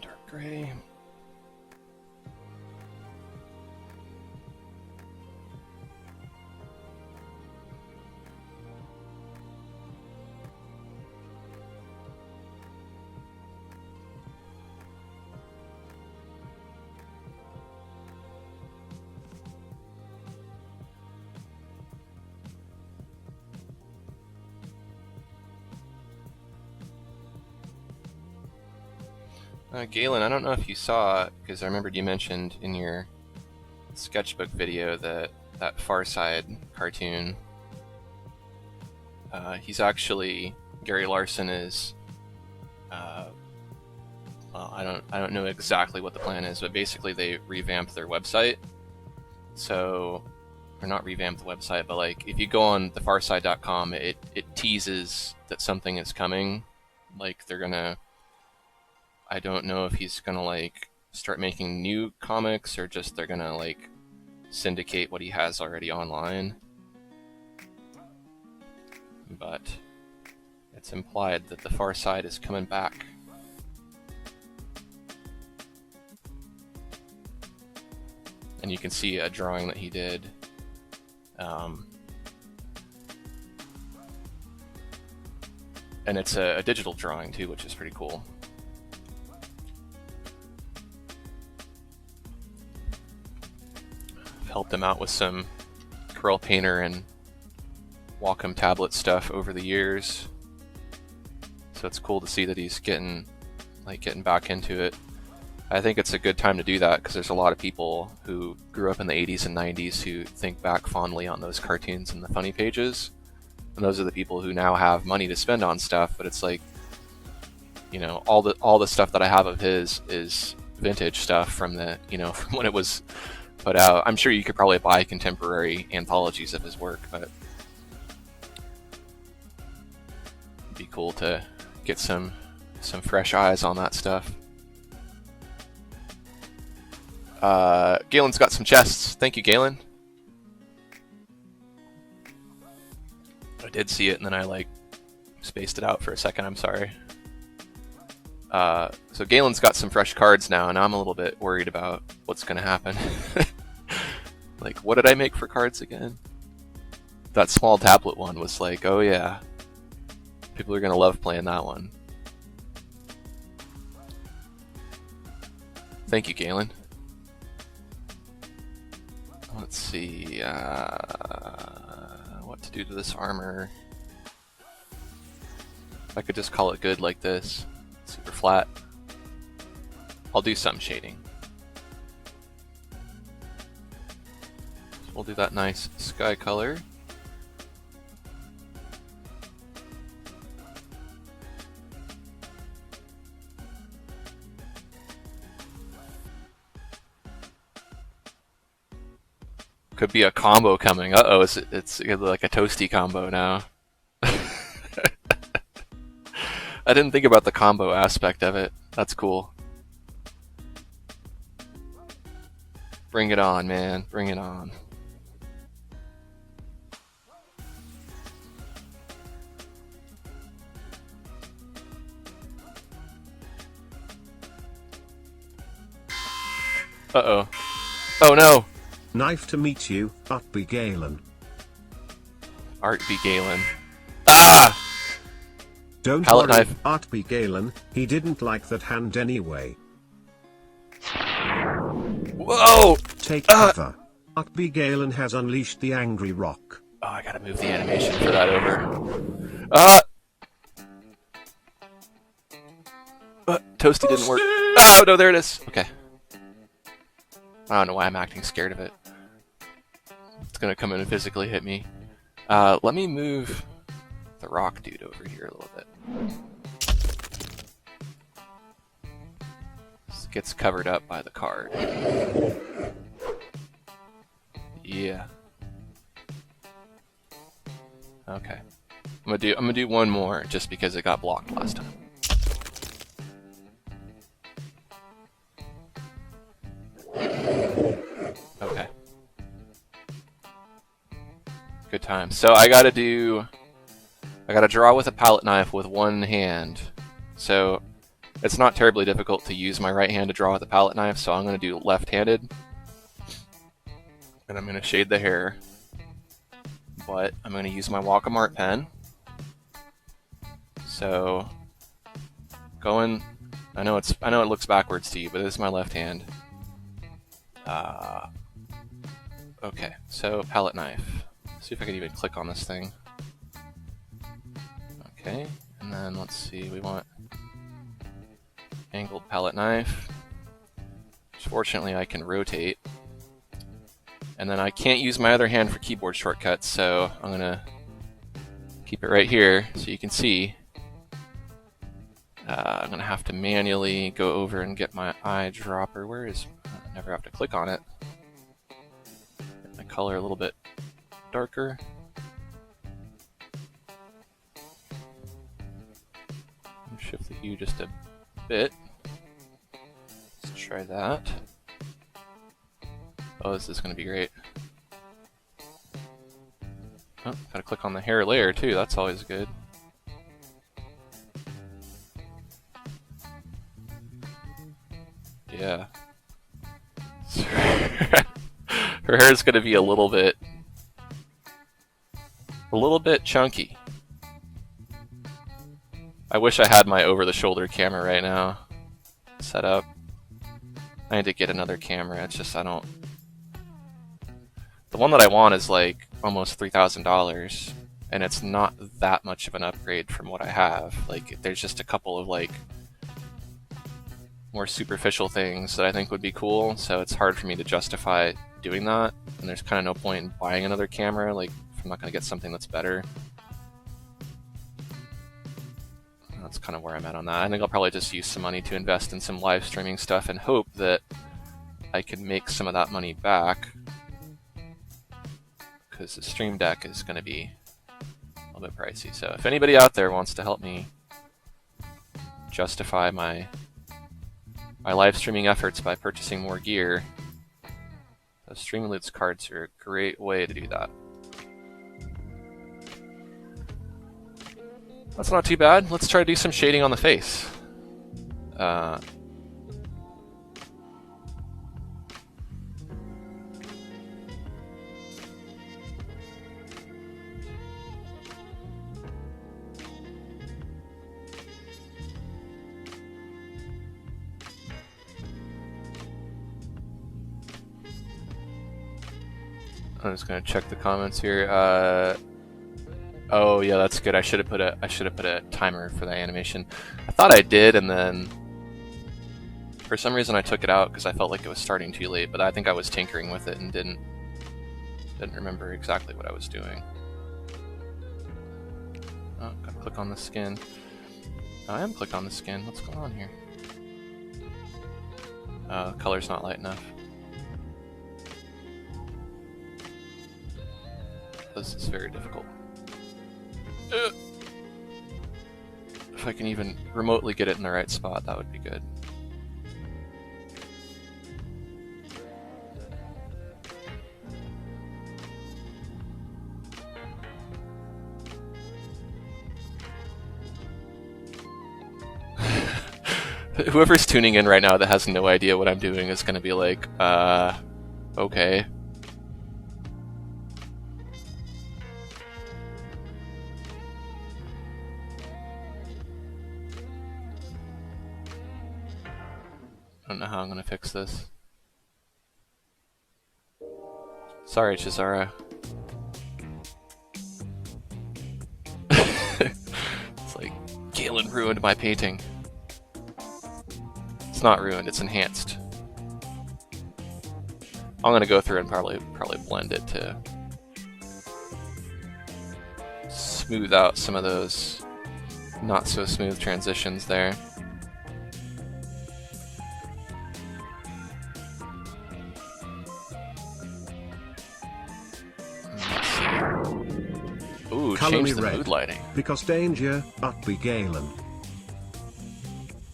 Dark gray. Galen, I don't know if you saw, because I remembered you mentioned in your sketchbook video that Far Side cartoon. He's actually, Gary Larson is. Well, I don't know exactly what the plan is, but basically they revamped their website. So or not revamp the website, but like if you go on thefarside.com, it teases that something is coming. Like they're gonna, I don't know if he's gonna like start making new comics or just they're gonna like syndicate what he has already online. But it's implied that the Far Side is coming back. And you can see a drawing that he did. And it's a digital drawing too, which is pretty cool. I've helped him out with some Corel Painter and Wacom tablet stuff over the years. So it's cool to see that he's getting back into it. I think it's a good time to do that because there's a lot of people who grew up in the 80s and 90s who think back fondly on those cartoons and the funny pages. And those are the people who now have money to spend on stuff, but it's like, you know, all the stuff that I have of his is vintage stuff from the, you know, from when it was put out. I'm sure you could probably buy contemporary anthologies of his work, but it'd be cool to get some fresh eyes on that stuff. Galen's got some chests. Thank you, Galen. I did see it and then I like spaced it out for a second. I'm sorry. So Galen's got some fresh cards now, and I'm a little bit worried about what's going to happen. Like, what did I make for cards again? That small tablet one was like, oh yeah, people are going to love playing that one. Thank you, Galen. Let's see what to do to this armor. If I could just call it good like this, super flat. I'll do some shading. So we'll do that nice sky color. Could be a combo coming. Uh-oh, it's like a toasty combo now. I didn't think about the combo aspect of it. That's cool. Bring it on, man. Bring it on. Uh-oh. Oh no! Knife to meet you, Art B. Galen. Art B. Galen. Ah! Don't Palette worry, knife. Art B. Galen, he didn't like that hand anyway. Whoa! Take cover. Art B. Galen has unleashed the angry rock. Oh, I gotta move the animation for that over. Ah! Toasty didn't work. Oh, no, there it is. Okay. I don't know why I'm acting scared of it. It's gonna come in and physically hit me. Let me move the rock dude over here a little bit. This gets covered up by the card. Yeah. Okay. I'm gonna do one more just because it got blocked last time. Okay. Good time. So I gotta draw with a palette knife with one hand. So it's not terribly difficult to use my right hand to draw with a palette knife, so I'm gonna do left-handed. And I'm gonna shade the hair. But I'm gonna use my Wacom Art pen. So going, I know it looks backwards to you, but this is my left hand. Okay, so palette knife. Let's see if I can even click on this thing. Okay, and then let's see, we want angled palette knife, which fortunately I can rotate. And then I can't use my other hand for keyboard shortcuts, so I'm gonna keep it right here so you can see. I'm gonna have to manually go over and get my eyedropper. Where is? I never have to click on it. Get my color a little bit darker. Shift the hue just a bit. Let's try that. Oh, this is going to be great. Oh, gotta click on the hair layer too, that's always good. Yeah. Her hair is going to be a little bit chunky. I wish I had my over-the-shoulder camera right now set up. I need to get another camera. It's just I don't. The one that I want is like almost $3,000, and it's not that much of an upgrade from what I have. Like, there's just a couple of like more superficial things that I think would be cool, so it's hard for me to justify doing that. And there's kind of no point in buying another camera, like if I'm not going to get something that's better. That's kind of where I'm at on that. I think I'll probably just use some money to invest in some live streaming stuff and hope that I can make some of that money back, because the Stream Deck is going to be a little bit pricey. So if anybody out there wants to help me justify my live streaming efforts by purchasing more gear, those Streamloots cards are a great way to do that. That's not too bad. Let's try to do some shading on the face. I'm just gonna check the comments here. Oh yeah, that's good. I should have put a timer for the animation. I thought I did, and then for some reason I took it out because I felt like it was starting too late. But I think I was tinkering with it and didn't remember exactly what I was doing. Oh, gotta click on the skin. Oh, I am clicked on the skin. What's going on here? The color's not light enough. This is very difficult. If I can even remotely get it in the right spot, that would be good. Whoever's tuning in right now that has no idea what I'm doing is going to be like, okay. I don't know how I'm going to fix this. Sorry, Chizara. It's like, Galen ruined my painting. It's not ruined, it's enhanced. I'm going to go through and probably blend it to smooth out some of those not so smooth transitions there. Ooh, change the mood lighting. Because danger, Utley Galen.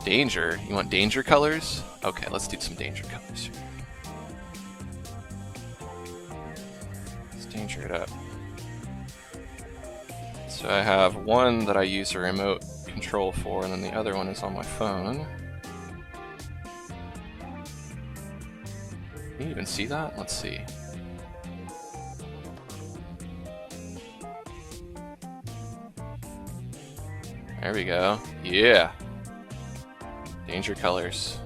Danger? You want danger colors? Okay, let's do some danger colors here. Let's danger it up. So I have one that I use a remote control for, and then the other one is on my phone. Can you even see that? Let's see. There we go. Yeah. Danger colors.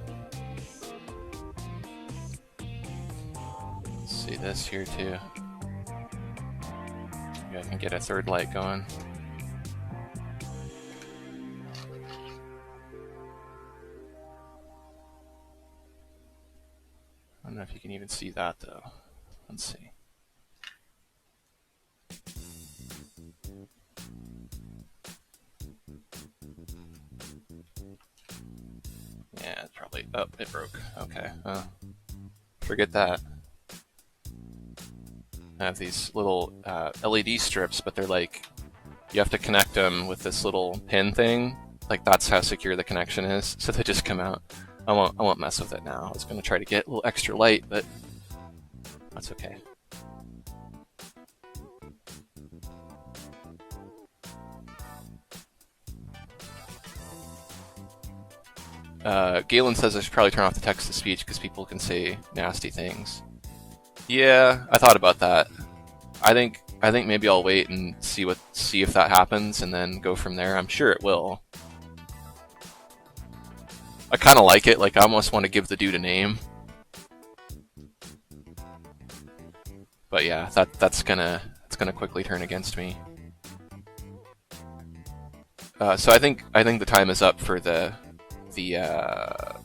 Let's see this here too. Maybe I can get a third light going. I don't know if you can even see that though. Let's see. Yeah, it's probably... Oh, it broke. Okay. Forget that. I have these little LED strips, but they're like, you have to connect them with this little pin thing. Like that's how secure the connection is. So they just come out. I won't mess with it now. I was gonna try to get a little extra light, but that's okay. Galen says I should probably turn off the text-to-speech because people can say nasty things. Yeah, I thought about that. I think maybe I'll wait and see if that happens and then go from there. I'm sure it will. I kind of like it. Like I almost want to give the dude a name. But yeah, that's gonna quickly turn against me. So I think the time is up for the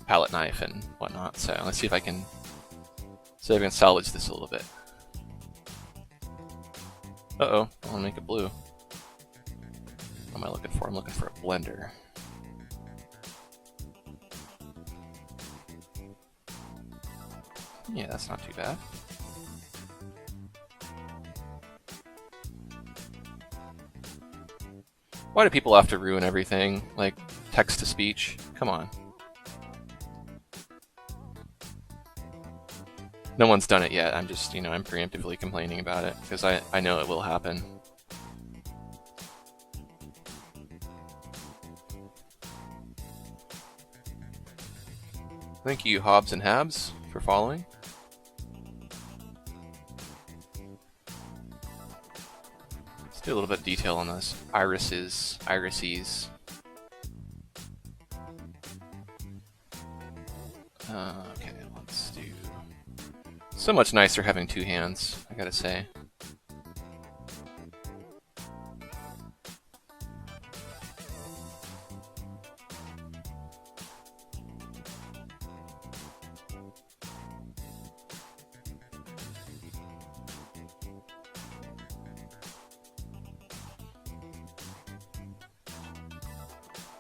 palette knife and whatnot. So let's see if I can salvage this a little bit. Uh-oh, I want to make it blue. What am I looking for? I'm looking for a blender. Yeah, that's not too bad. Why do people have to ruin everything? Like, text-to-speech? Come on. No one's done it yet. I'm just, I'm preemptively complaining about it, because I know it will happen. Thank you, Hobbs and Habs, for following. Let's do a little bit of detail on those irises. Okay, let's do... So much nicer having two hands, I gotta say.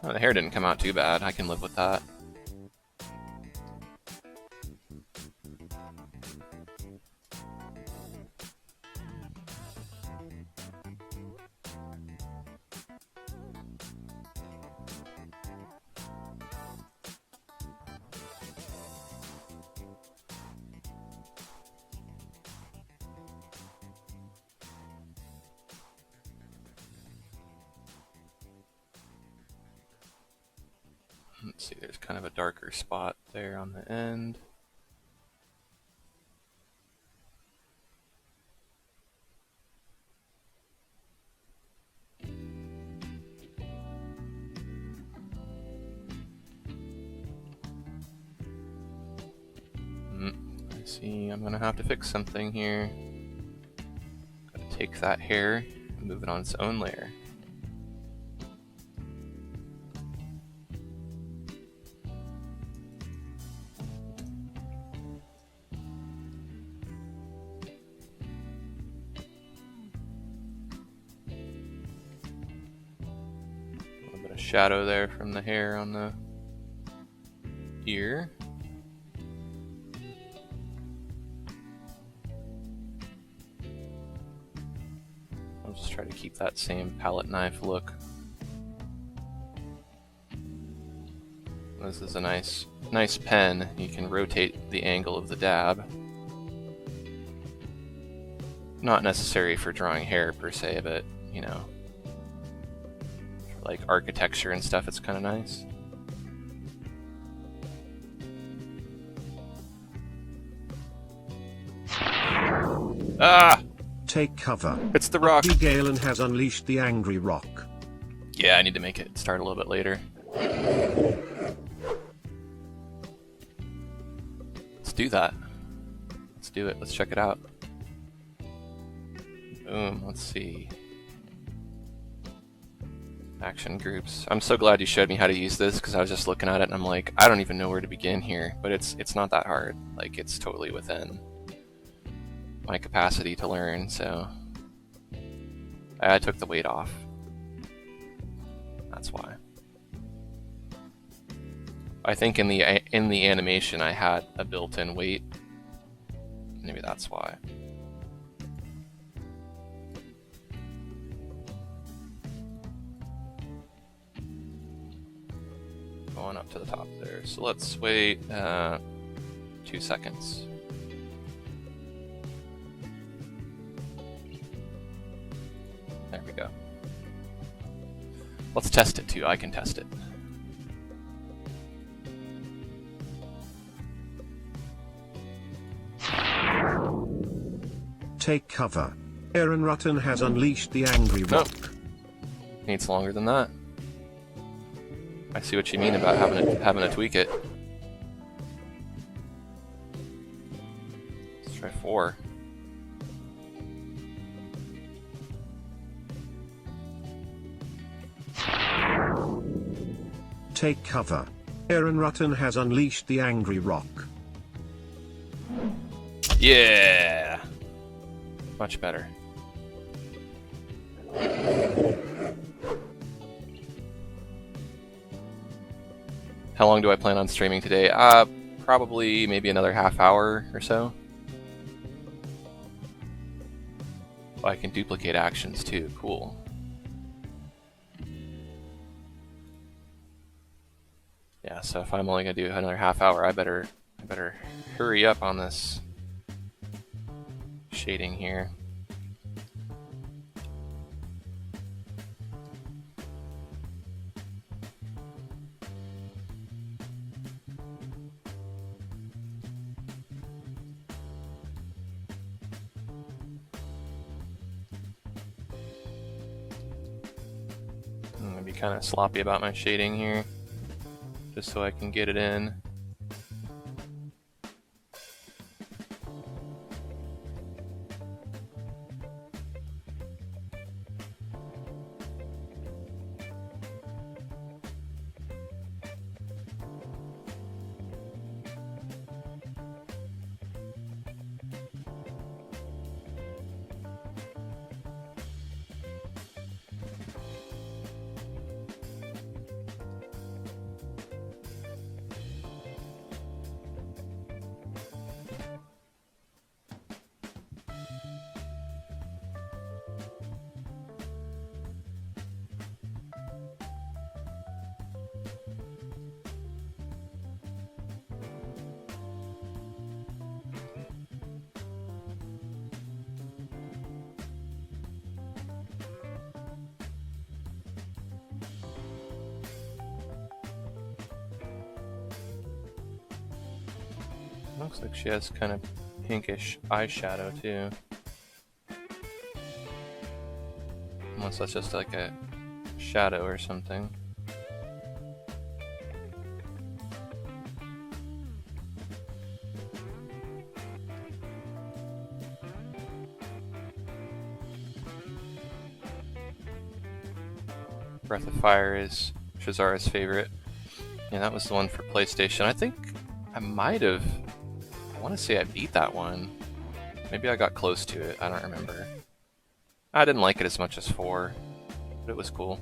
Oh, the hair didn't come out too bad. I can live with that. Let's see, there's kind of a darker spot there on the end. I see, I'm gonna have to fix something here. Gotta take that hair and move it on its own layer. Shadow there from the hair on the ear. I'll just try to keep that same palette knife look. This is a nice pen. You can rotate the angle of the dab. Not necessary for drawing hair per se, but like architecture and stuff, it's kind of nice. Ah! Take cover. It's the rock. Galen has unleashed the angry rock. Yeah, I need to make it start a little bit later. Let's do that. Let's do it. Let's check it out. Boom. Let's see. Action groups. I'm so glad you showed me how to use this because I was just looking at it and I'm like, I don't even know where to begin here. But it's not that hard. Like, it's totally within my capacity to learn. So I took the weight off. That's why. I think in the animation I had a built-in weight. Maybe that's why. So let's wait 2 seconds. There we go. Let's test it too. I can test it. Take cover. Aaron Rutten has unleashed the angry rock. Needs longer than that. I see what you mean about having to tweak it. Let's try 4. Take cover. Aaron Rutten has unleashed the angry rock. Yeah! Much better. How long do I plan on streaming today? Probably maybe another half hour or so. Oh, I can duplicate actions too. Cool. Yeah, so if I'm only gonna do another half hour, I better hurry up on this shading here. I'm gonna be kind of sloppy about my shading here, just so I can get it in. Looks like she has kind of pinkish eyeshadow too. Unless that's just like a shadow or something. Breath of Fire is Shazara's favorite. Yeah, that was the one for PlayStation. I think I might have... I want to say I beat that one. Maybe I got close to it. I don't remember. I didn't like it as much as 4, but it was cool.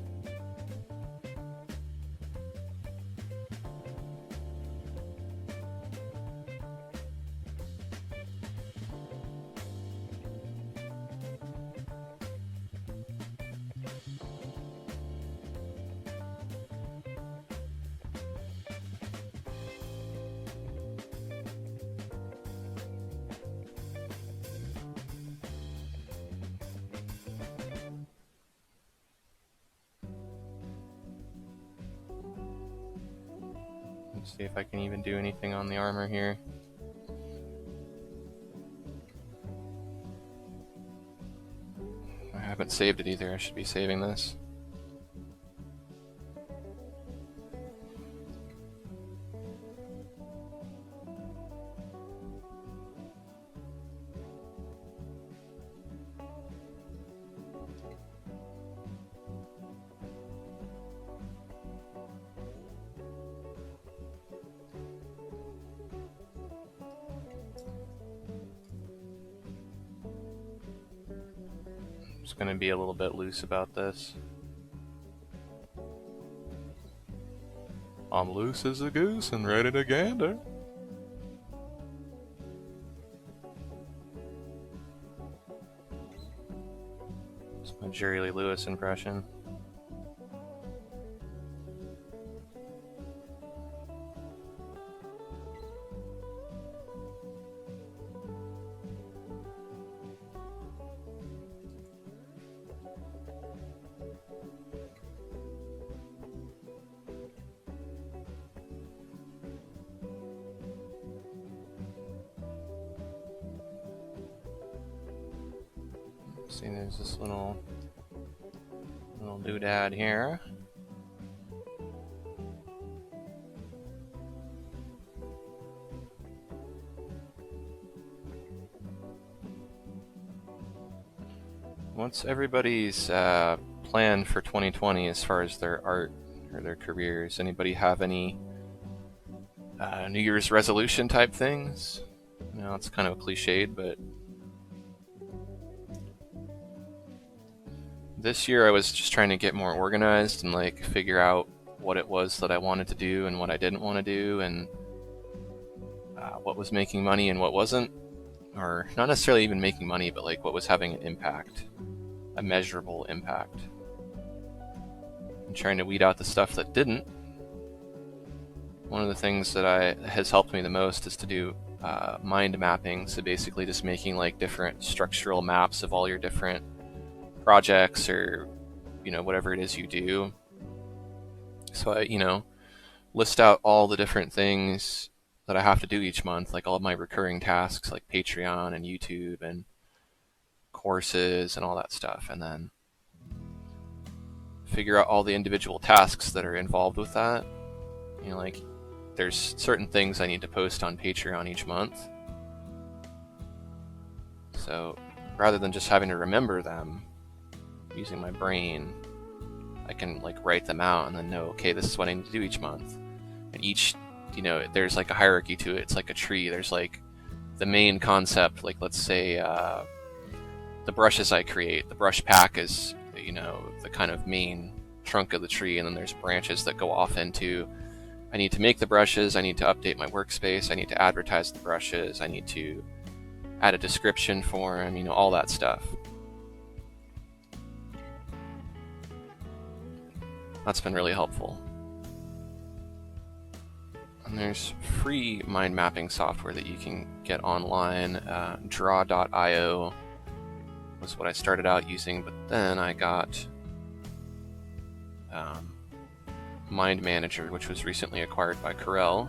Let's see if I can even do anything on the armor here. I haven't saved it either. I should be saving this. Just going to be a little bit loose about this. I'm loose as a goose and ready to gander. It's my Jerry Lee Lewis impression. See, there's this little doodad here. What's everybody's plan for 2020 as far as their art or their careers? Anybody have any New Year's resolution type things? You know, it's kind of cliched, but this year I was just trying to get more organized and like figure out what it was that I wanted to do and what I didn't want to do, and what was making money and what wasn't. Or not necessarily even making money, but like what was having an impact, a measurable impact. And trying to weed out the stuff that didn't. One of the things that has helped me the most is to do mind mapping. So basically just making like different structural maps of all your different projects or, you know, whatever it is you do. So I, you know, list out all the different things that I have to do each month, like all of my recurring tasks like Patreon and YouTube and courses and all that stuff, and then figure out all the individual tasks that are involved with that. You know, like there's certain things I need to post on Patreon each month. So rather than just having to remember them using my brain, I can like write them out and then know, okay, this is what I need to do each month. And each, you know, there's like a hierarchy to it. It's like a tree. There's like the main concept, like let's say the brushes I create. The brush pack is, you know, the kind of main trunk of the tree, and then there's branches that go off into, I need to make the brushes, I need to update my workspace, I need to advertise the brushes, I need to add a description for them, you know, all that stuff. That's been really helpful. And there's free mind mapping software that you can get online. Draw.io was what I started out using, but then I got Mind Manager, which was recently acquired by Corel.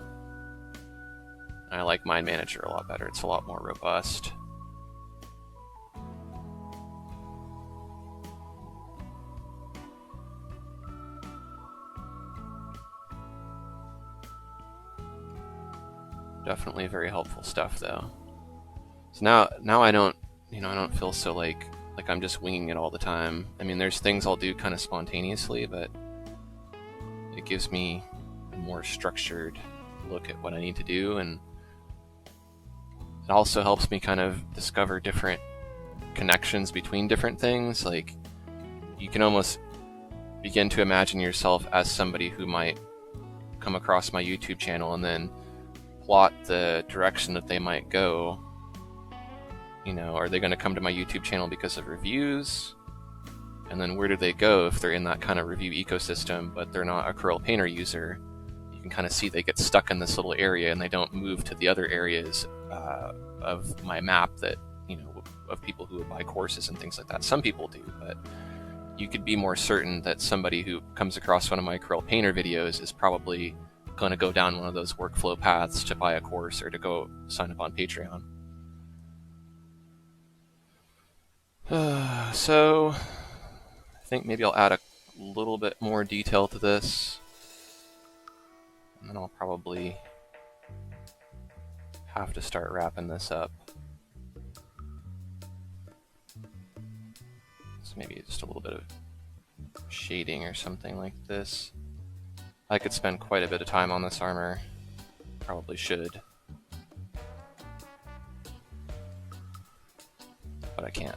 I like Mind Manager a lot better. It's a lot more robust. Definitely very helpful stuff, though. So now I don't, you know, I don't feel so like I'm just winging it all the time. I mean, there's things I'll do kind of spontaneously, but it gives me a more structured look at what I need to do, and it also helps me kind of discover different connections between different things. Like, you can almost begin to imagine yourself as somebody who might come across my YouTube channel and then plot the direction that they might go. You know, are they going to come to my YouTube channel because of reviews? And then where do they go if they're in that kind of review ecosystem, but they're not a Corel Painter user? You can kind of see they get stuck in this little area and they don't move to the other areas of my map that, you know, of people who would buy courses and things like that. Some people do, but you could be more certain that somebody who comes across one of my Corel Painter videos is probably going to go down one of those workflow paths to buy a course or to go sign up on Patreon. So I think maybe I'll add a little bit more detail to this, and then I'll probably have to start wrapping this up. So maybe just a little bit of shading or something like this. I could spend quite a bit of time on this armor. Probably should. But I can't.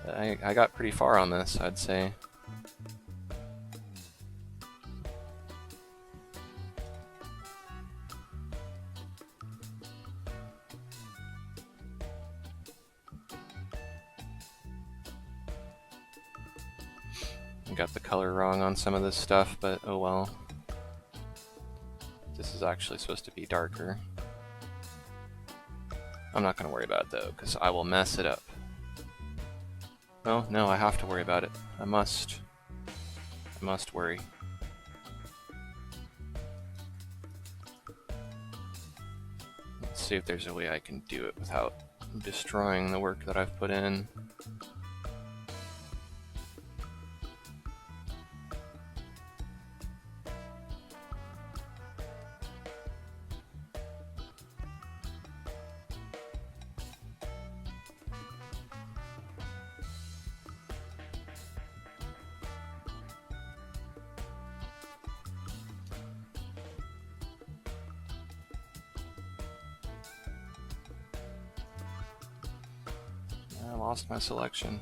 I got pretty far on this, I'd say. I got the color wrong on some of this stuff, but oh well. This is actually supposed to be darker. I'm not going to worry about it though, because I will mess it up. Oh, no, I have to worry about it. I must worry. Let's see if there's a way I can do it without destroying the work that I've put in. I lost my selection.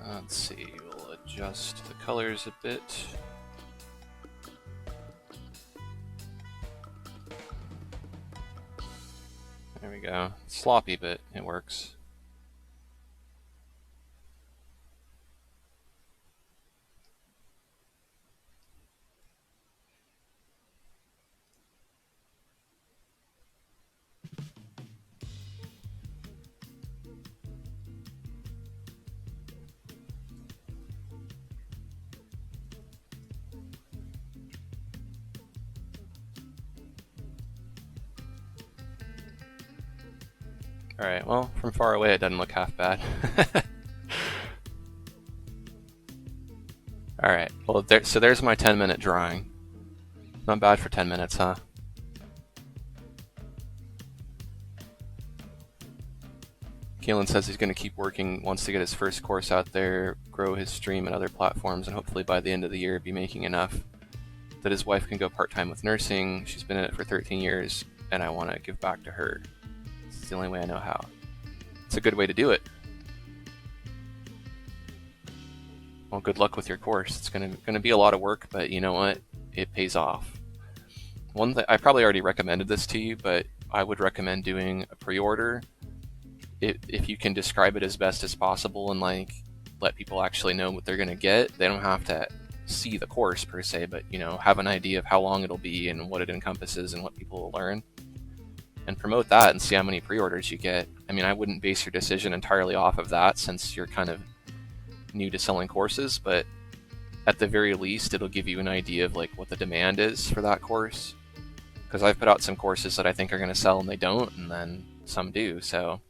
Let's see, we'll adjust the colors a bit. There we go. It's sloppy, but it works. Alright, well, from far away it doesn't look half bad. Alright, well, so there's my 10-minute drawing. Not bad for 10 minutes, huh? Keelan says he's going to keep working, wants to get his first course out there, grow his stream and other platforms, and hopefully by the end of the year be making enough that his wife can go part-time with nursing. She's been in it for 13 years, and I want to give back to her. It's the only way I know how. It's a good way to do it. Well, good luck with your course. It's going to be a lot of work, but you know what? It pays off. One thing, I probably already recommended this to you, but I would recommend doing a pre-order if you can describe it as best as possible and like let people actually know what they're going to get. They don't have to see the course per se, but you know, have an idea of how long it'll be and what it encompasses and what people will learn, and promote that and see how many pre-orders you get. I mean, I wouldn't base your decision entirely off of that since you're kind of new to selling courses, but at the very least it'll give you an idea of like what the demand is for that course, because I've put out some courses that I think are going to sell and they don't, and then some do. So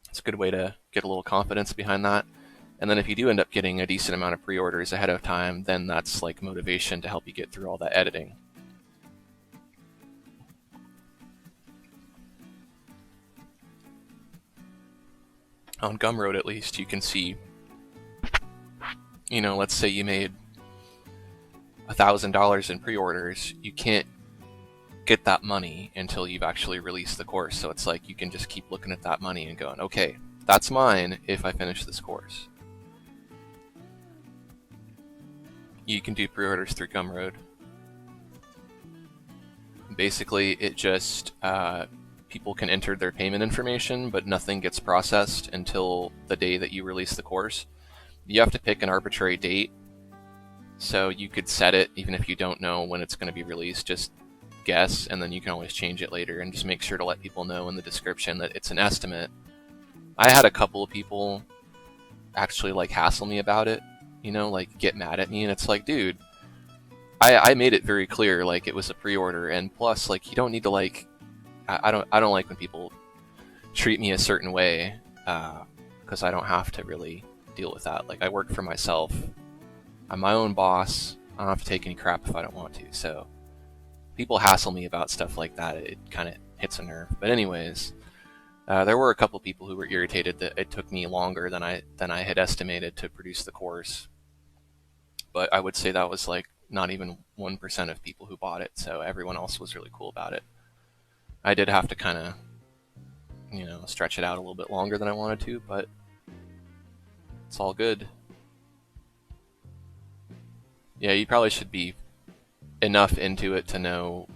it's a good way to get a little confidence behind that. And then if you do end up getting a decent amount of pre-orders ahead of time, then that's like motivation to help you get through all that editing. On Gumroad, at least, you can see, you know, let's say you made $1,000 in pre-orders. You can't get that money until you've actually released the course. So it's like you can just keep looking at that money and going, okay, that's mine if I finish this course. You can do pre-orders through Gumroad. Basically, it just people can enter their payment information, but nothing gets processed until the day that you release the course. You have to pick an arbitrary date, so you could set it even if you don't know when it's going to be released. Just guess, and then you can always change it later, and just make sure to let people know in the description that it's an estimate. I had a couple of people actually like hassle me about it, you know, like get mad at me, and it's like, dude, I made it very clear, like it was a pre-order, and plus, like, you don't need to like, I don't like when people treat me a certain way, because I don't have to really deal with that. Like, I work for myself. I'm my own boss. I don't have to take any crap if I don't want to. So people hassle me about stuff like that. It kind of hits a nerve. But anyways, there were a couple people who were irritated that it took me longer than I had estimated to produce the course. But I would say that was like not even 1% of people who bought it. So everyone else was really cool about it. I did have to kind of, you know, stretch it out a little bit longer than I wanted to, but it's all good. Yeah, you probably should be enough into it to know,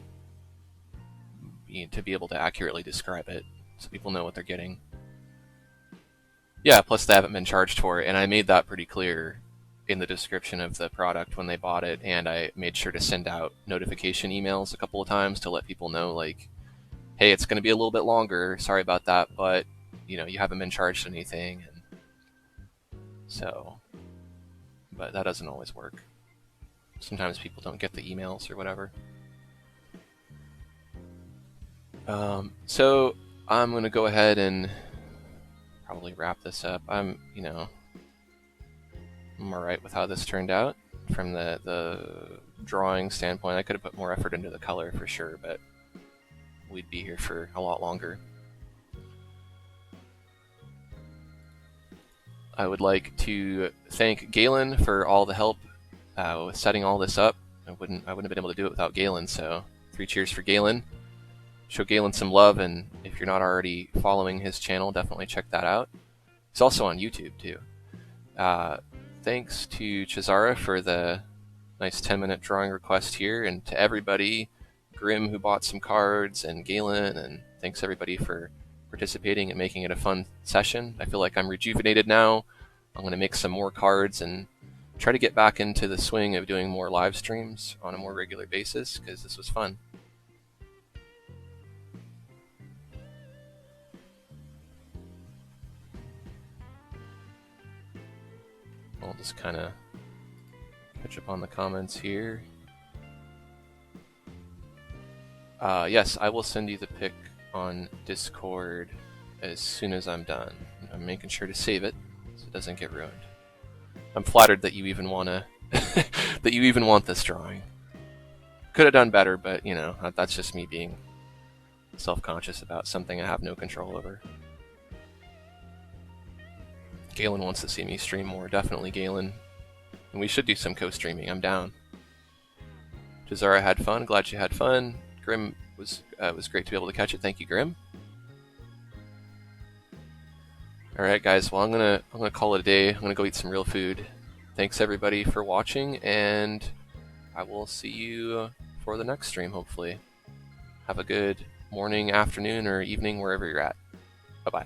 to be able to accurately describe it, so people know what they're getting. Yeah, plus they haven't been charged for it, and I made that pretty clear in the description of the product when they bought it, and I made sure to send out notification emails a couple of times to let people know, like, hey, it's going to be a little bit longer. Sorry about that, but you haven't been charged anything, and so, but that doesn't always work. Sometimes people don't get the emails or whatever. So I'm going to go ahead and probably wrap this up. I'm alright with how this turned out from the drawing standpoint. I could have put more effort into the color for sure, but we'd be here for a lot longer. I would like to thank Galen for all the help with setting all this up. I wouldn't have been able to do it without Galen, so 3 cheers for Galen. Show Galen some love, and if you're not already following his channel, definitely check that out. He's also on YouTube too. Thanks to Chazara for the nice 10-minute drawing request here, and to everybody, Grim who bought some cards, and Galen, and thanks everybody for participating and making it a fun session. I feel like I'm rejuvenated now. I'm going to make some more cards and try to get back into the swing of doing more live streams on a more regular basis, because this was fun. I'll just kind of catch up on the comments here. Yes, I will send you the pic on Discord as soon as I'm done. I'm making sure to save it so it doesn't get ruined. I'm flattered that you even want to that you even want this drawing. Could have done better, but that's just me being self-conscious about something I have no control over. Galen wants to see me stream more. Definitely, Galen. And we should do some co-streaming. I'm down. Jazara had fun. Glad you had fun. Grim was great to be able to catch it. Thank you, Grim. All right, guys. Well, I'm gonna call it a day. I'm gonna go eat some real food. Thanks everybody for watching, and I will see you for the next stream. Hopefully, have a good morning, afternoon, or evening wherever you're at. Bye bye.